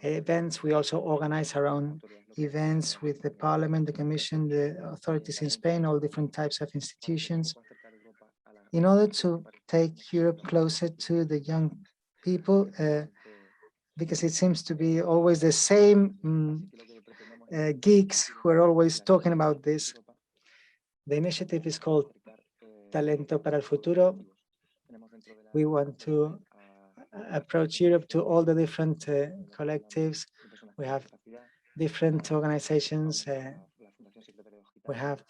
S4: events. We also organize our own events with the Parliament, the Commission, the authorities in Spain, all different types of institutions. in order to take Europe closer to the young people, because it seems to be always the same geeks who are always talking about this. The initiative is called Talento para el Futuro. We want to approach Europe to all the different collectives. We have different organizations. We have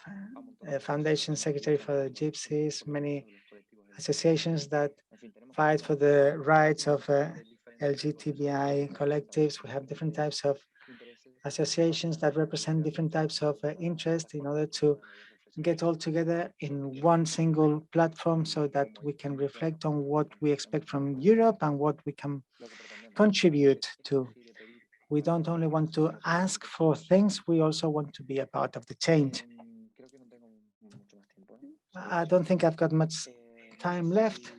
S4: a foundation secretary for the gypsies, many associations that fight for the rights of LGTBI collectives. We have different types of associations that represent different types of interest in order to get all together in one single platform so that we can reflect on what we expect from Europe and what we can contribute to. We don't only want to ask for things, we also want to be a part of the change. I don't think I've got much time left.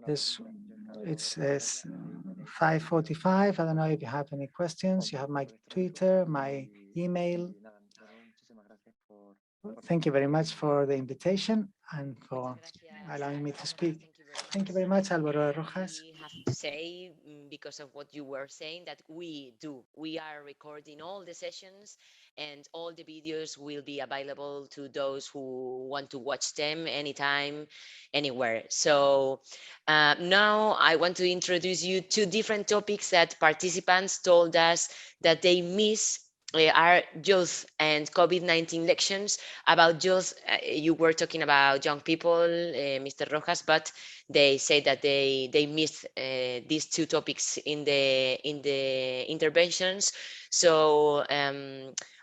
S4: It's 5:45. I don't know if you have any questions. You have my Twitter, my email. Thank you very much for the invitation and for allowing me to speak. Thank you very much, Álvaro Rojas.
S1: I have to say, because of what you were saying, that we are recording all the sessions and all the videos will be available to those who want to watch them anytime, anywhere. So now I want to introduce you to different topics that participants told us that they miss are youth and COVID-19 lections. About youth, you were talking about young people, Mr. Rojas, but they say that they missed these two topics in the interventions. So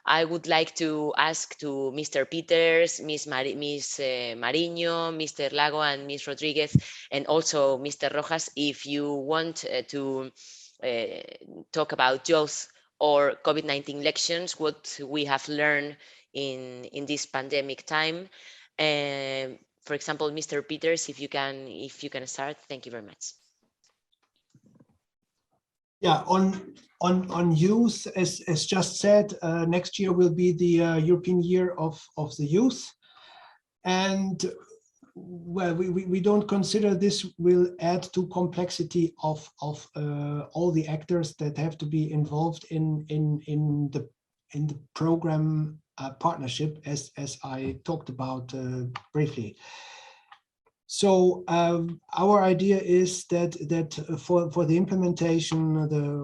S1: I would like to ask to Mr. Peters, Miss Mariño, Mr. Lago, and Miss Rodriguez, and also Mr. Rojas, if you want to talk about youth or COVID-19 lections, what we have learned in this pandemic time. For example, Mr. Peters, if you can start, thank you very much.
S2: Yeah, on youth, as just said, next year will be the European Year of the Youth, and well, we don't consider this will add to complexity of all the actors that have to be involved in the program partnership, as I talked about briefly. So our idea is that for the implementation,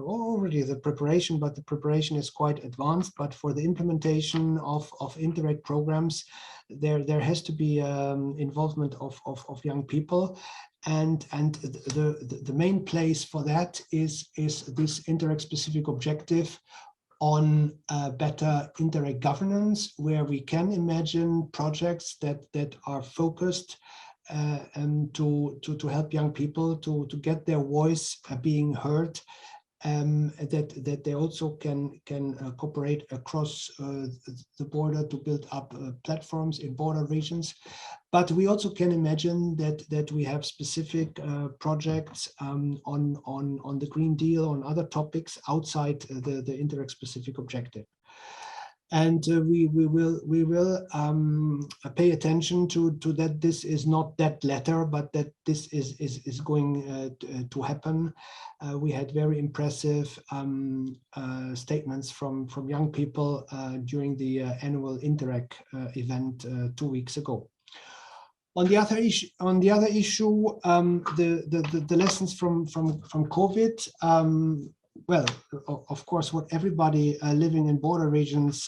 S2: already the preparation, but the preparation is quite advanced. But for the implementation of Interreg programs, there has to be involvement of young people, and the main place for that is this Interreg specific objective on better Interreg governance, where we can imagine projects that are focused and to help young people to get their voice being heard, that they also can cooperate across the border to build up platforms in border regions. But we also can imagine that we have specific projects on the Green Deal, on other topics outside the Interreg specific objective. And we will pay attention to that. This is not that letter, but that this is going to happen. We had very impressive statements from young people during the annual Interreg event 2 weeks ago. On the other issue, the lessons from COVID. Well, of course, what everybody living in border regions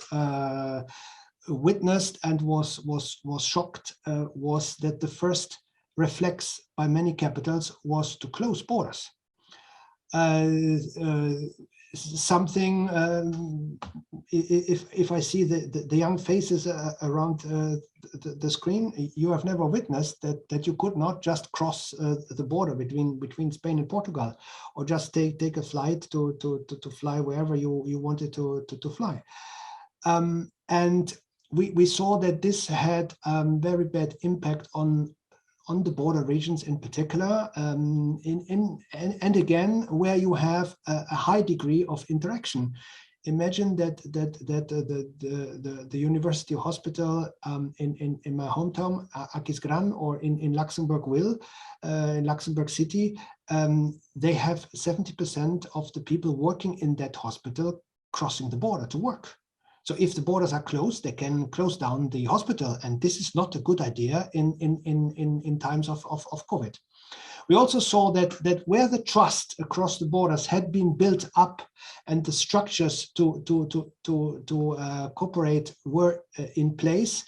S2: witnessed and was shocked was that the first reflex by many capitals was to close borders. Something, if I see the young faces around the screen, you have never witnessed that you could not just cross the border between Spain and Portugal, or just take a flight to fly wherever you wanted to fly. And we saw that this had very bad impact on the border regions in particular, and again, where you have a high degree of interaction. imagine that the university hospital in my hometown, Aquisgrán, or in Luxembourgville, in Luxembourg City, they have 70% of the people working in that hospital crossing the border to work. So if the borders are closed, they can close down the hospital, and this is not a good idea in times of COVID. We also saw that where the trust across the borders had been built up and the structures to cooperate were in place,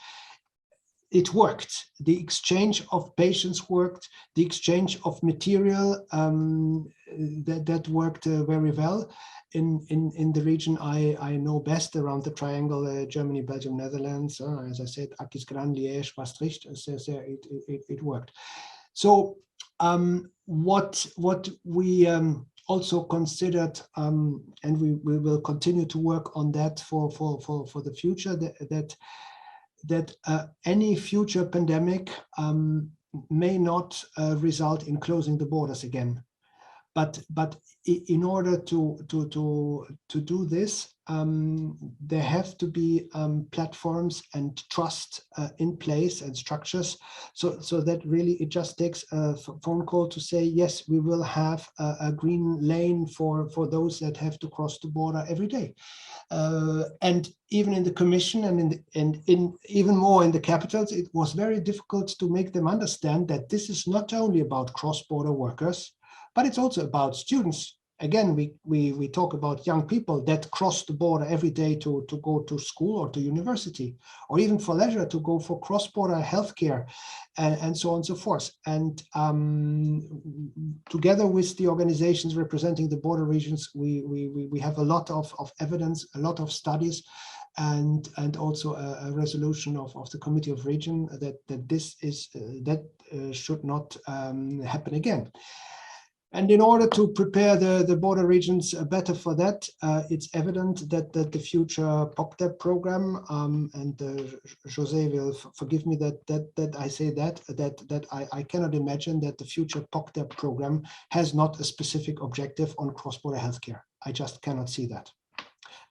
S2: it worked. The exchange of patients worked, the exchange of material that worked very well. In the region I know best, around the triangle, Germany, Belgium, Netherlands, as I said, Aquisgrán, Liège, Maastricht, it worked. So what we also considered, and we will continue to work on that for the future, that any future pandemic may not result in closing the borders again. But in order to do this, there have to be platforms and trust in place and structures, so that really it just takes a phone call to say, yes, we will have a green lane for those that have to cross the border every day. And even in the Commission and even more in the capitals, it was very difficult to make them understand that this is not only about cross-border workers, but it's also about students. Again, we talk about young people that cross the border every day to go to school or to university, or even for leisure to go for cross-border healthcare, and so on and so forth. And together with the organizations representing the border regions, we have a lot of evidence, a lot of studies, and also a resolution of the Committee of Region that this is should not happen again. And in order to prepare the border regions better for that, it's evident that the future Poctep program, and José will forgive me that I say that I cannot imagine that the future Poctep program has not a specific objective on cross-border healthcare. I just cannot see that.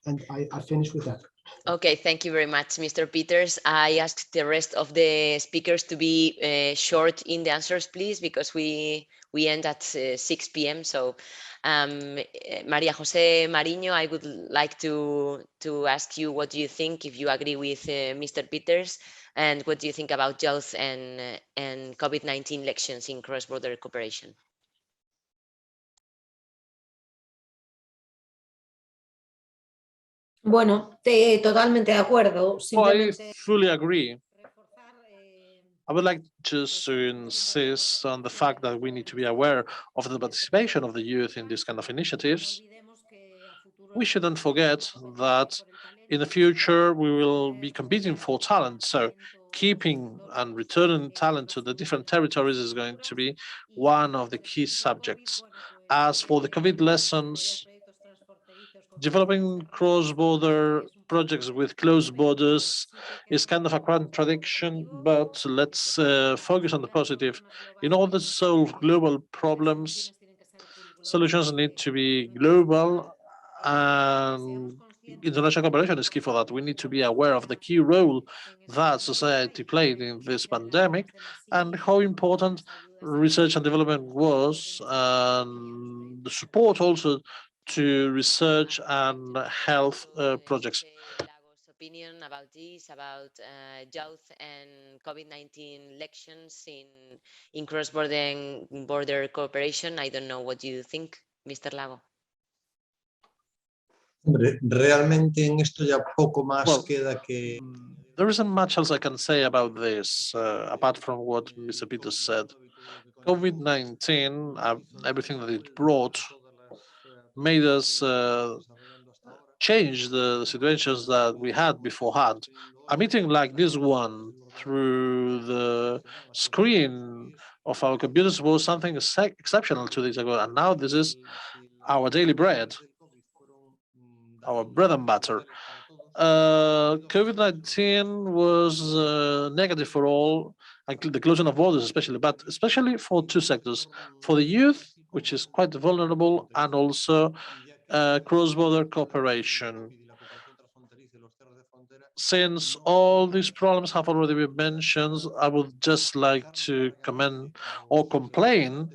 S2: And I finish with that.
S1: Okay, thank you very much, Mr. Peters. I asked the rest of the speakers to be short in the answers, please, because we end at 6 p.m. So, María José Mariño, I would like to ask you, what do you think, if you agree with Mr. Peters, and what do you think about health and COVID-19 elections in cross-border cooperation?
S3: Bueno, totalmente de acuerdo.
S6: I fully agree. I would like just to insist on the fact that we need to be aware of the participation of the youth in these kind of initiatives. We shouldn't forget that in the future we will be competing for talent. So keeping and returning talent to the different territories is going to be one of the key subjects. As for the COVID lessons, developing cross-border projects with closed borders is kind of a contradiction, but let's focus on the positive. In order to solve global problems, solutions need to be global, and international cooperation is key for that. We need to be aware of the key role that society played in this pandemic and how important research and development was, and the support also to research and health projects.
S1: Lago's opinion about this, about youth and COVID-19 elections in cross-border cooperation. I don't know what you think, Mr. Lago.
S5: Realmente en esto ya poco más queda que.
S6: There isn't much else I can say about this, apart from what Mr. Peters said. COVID-19, everything that it brought, made us change the situations that we had beforehand. A meeting like this one through the screen of our computers was something exceptional 2 days ago, and now this is our daily bread, our bread and butter. COVID-19 was negative for all, and the closing of borders especially, but especially for two sectors, for the youth, which is quite vulnerable, and also cross-border cooperation. Since all these problems have already been mentioned, I would just like to comment or complain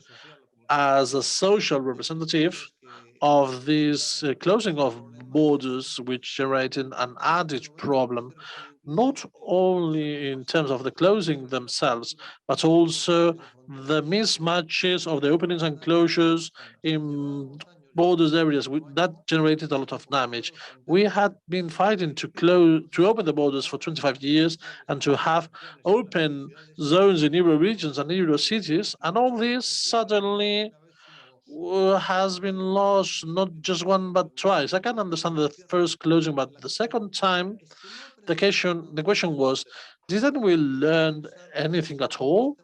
S6: as a social representative of this closing of borders, which generated an added problem, not only in terms of the closing themselves, but also the mismatches of the openings and closures in borders areas that generated a lot of damage. We had been fighting to open the borders for 25 years and to have open zones in Euro regions and Euro cities, and all this suddenly has been lost, not just one but twice. I can understand the first closing, but the second time, the question was, didn't we learn anything at all?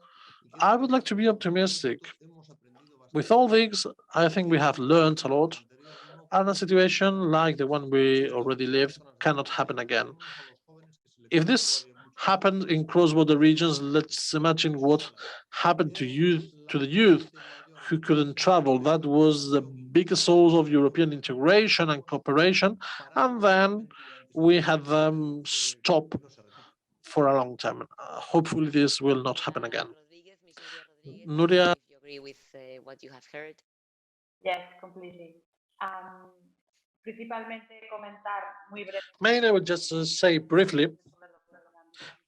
S6: I would like to be optimistic. With all these, I think we have learned a lot, and a situation like the one we already lived cannot happen again. If this happened in cross-border regions, let's imagine what happened to the youth who couldn't travel. That was the biggest source of European integration and cooperation, and then we had them stop for a long time. Hopefully, this will not happen again. Nuria,
S1: you agree with what you have heard?
S7: Yes, completely.
S6: Mainly, I would just say briefly,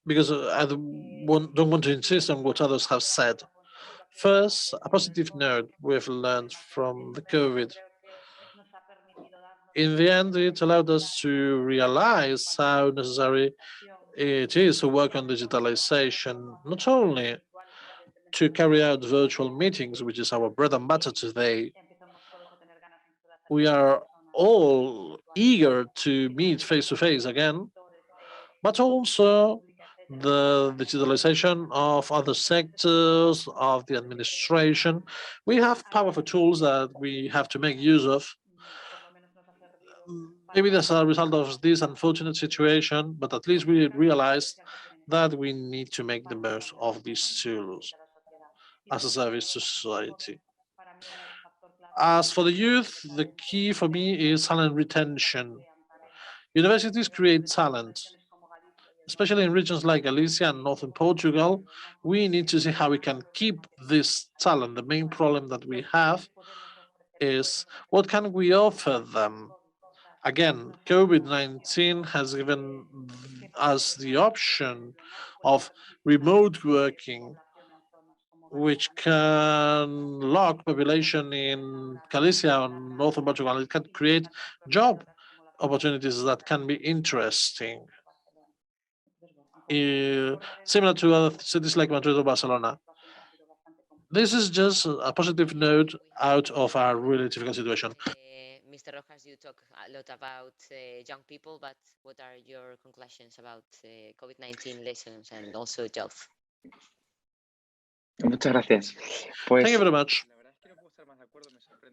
S6: because I don't want to insist on what others have said. First, a positive note we've learned from the COVID. In the end, it allowed us to realize how necessary it is to work on digitalization, not only to carry out virtual meetings, which is our bread and butter today. We are all eager to meet face to face again, but also the digitalization of other sectors of the administration. We have powerful tools that we have to make use of. Maybe that's a result of this unfortunate situation, but at least we realized that we need to make the most of these tools as a service to society. As for the youth, the key for me is talent retention. Universities create talent, especially in regions like Galicia and northern Portugal. We need to see how we can keep this talent. The main problem that we have is what can we offer them? Again, COVID-19 has given us the option of remote working, which can lock population in Galicia and northern Portugal. It can create job opportunities that can be interesting, similar to other cities like Madrid or Barcelona. This is just a positive note out of our really difficult situation.
S1: Mr. Rojas, you talk a lot about young people, but what are your conclusions about COVID-19 lessons and also jobs?
S8: Muchas gracias.
S6: Thank you very much.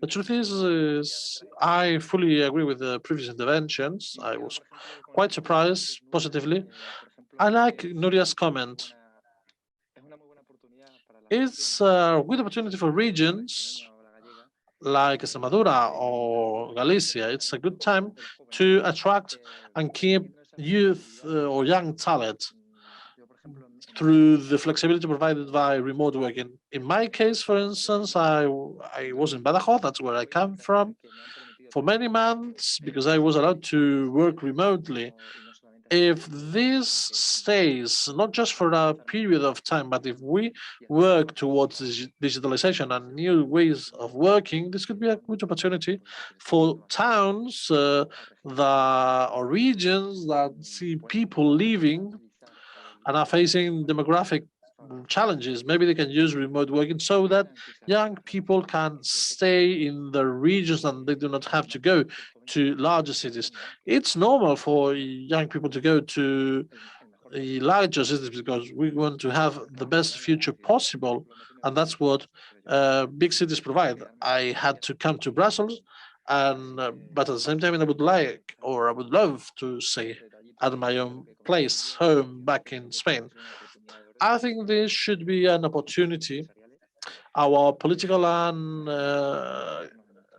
S6: The truth is I fully agree with the previous interventions. I was quite surprised positively. I like Nuria's comment. It's a good opportunity for regions like Extremadura or Galicia. It's a good time to attract and keep youth or young talent through the flexibility provided by remote working. In my case, for instance, I was in Badajoz, that's where I come from, for many months because I was allowed to work remotely. If this stays, not just for a period of time, but if we work towards digitalization and new ways of working, this could be a good opportunity for towns or regions that see people leaving and are facing demographic challenges. Maybe they can use remote working so that young people can stay in the regions and they do not have to go to larger cities. It's normal for young people to go to the larger cities because we want to have the best future possible, and that's what big cities provide. I had to come to Brussels, and but at the same time, I would love to stay at my own place, home back in Spain. I think this should be an opportunity. Our political and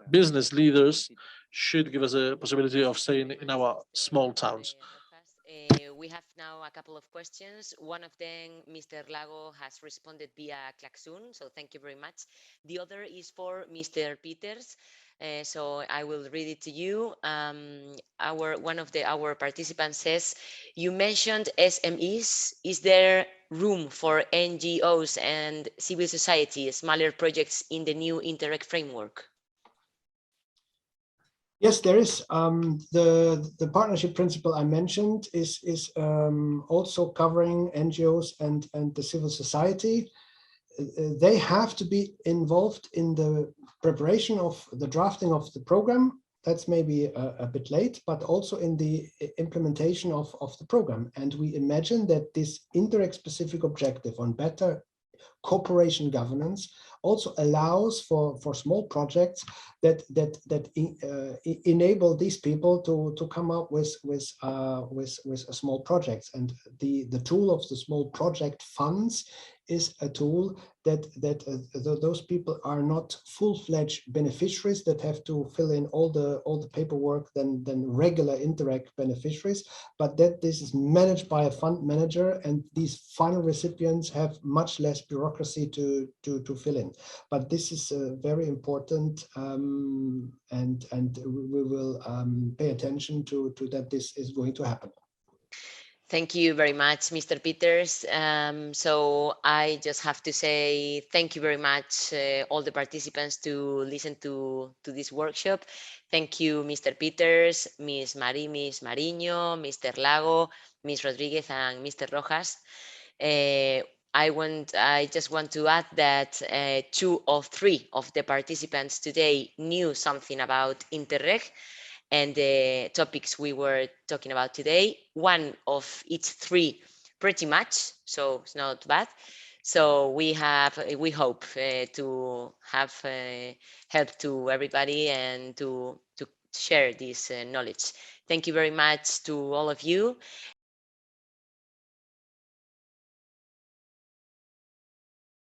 S6: business leaders should give us a possibility of staying in our small towns.
S1: We have now a couple of questions. One of them, Mr. Lago has responded via Klaxoon, so thank you very much. The other is for Mr. Peters, so I will read it to you. One of our participants says, you mentioned SMEs. Is there room for NGOs and civil society, smaller projects in the new Interreg framework?
S2: Yes, there is. The partnership principle I mentioned is also covering NGOs and the civil society. They have to be involved in the preparation of the drafting of the program. That's maybe a bit late, but also in the implementation of the program. And we imagine that this Interreg specific objective on better cooperation governance also allows for small projects that enable these people to come up with small projects. And the tool of the small project funds is a tool that those people are not full-fledged beneficiaries that have to fill in all the paperwork than regular Interreg beneficiaries, but that this is managed by a fund manager, and these final recipients have much less bureaucracy to fill in. But this is very important, and we will pay attention to that this is going to happen.
S1: Thank you very much, Mr. Peters. So I just have to say thank you very much, all the participants to listen to this workshop. Thank you, Mr. Peters, Ms. Marie, Ms. Mariño, Mr. Lago, Ms. Rodriguez, and Mr. Rojas. I just want to add that 2 of 3 of the participants today knew something about Interreg and the topics we were talking about today. 1 of each 3 pretty much, so it's not bad. So we hope to have help to everybody and to share this knowledge. Thank you very much to all of you.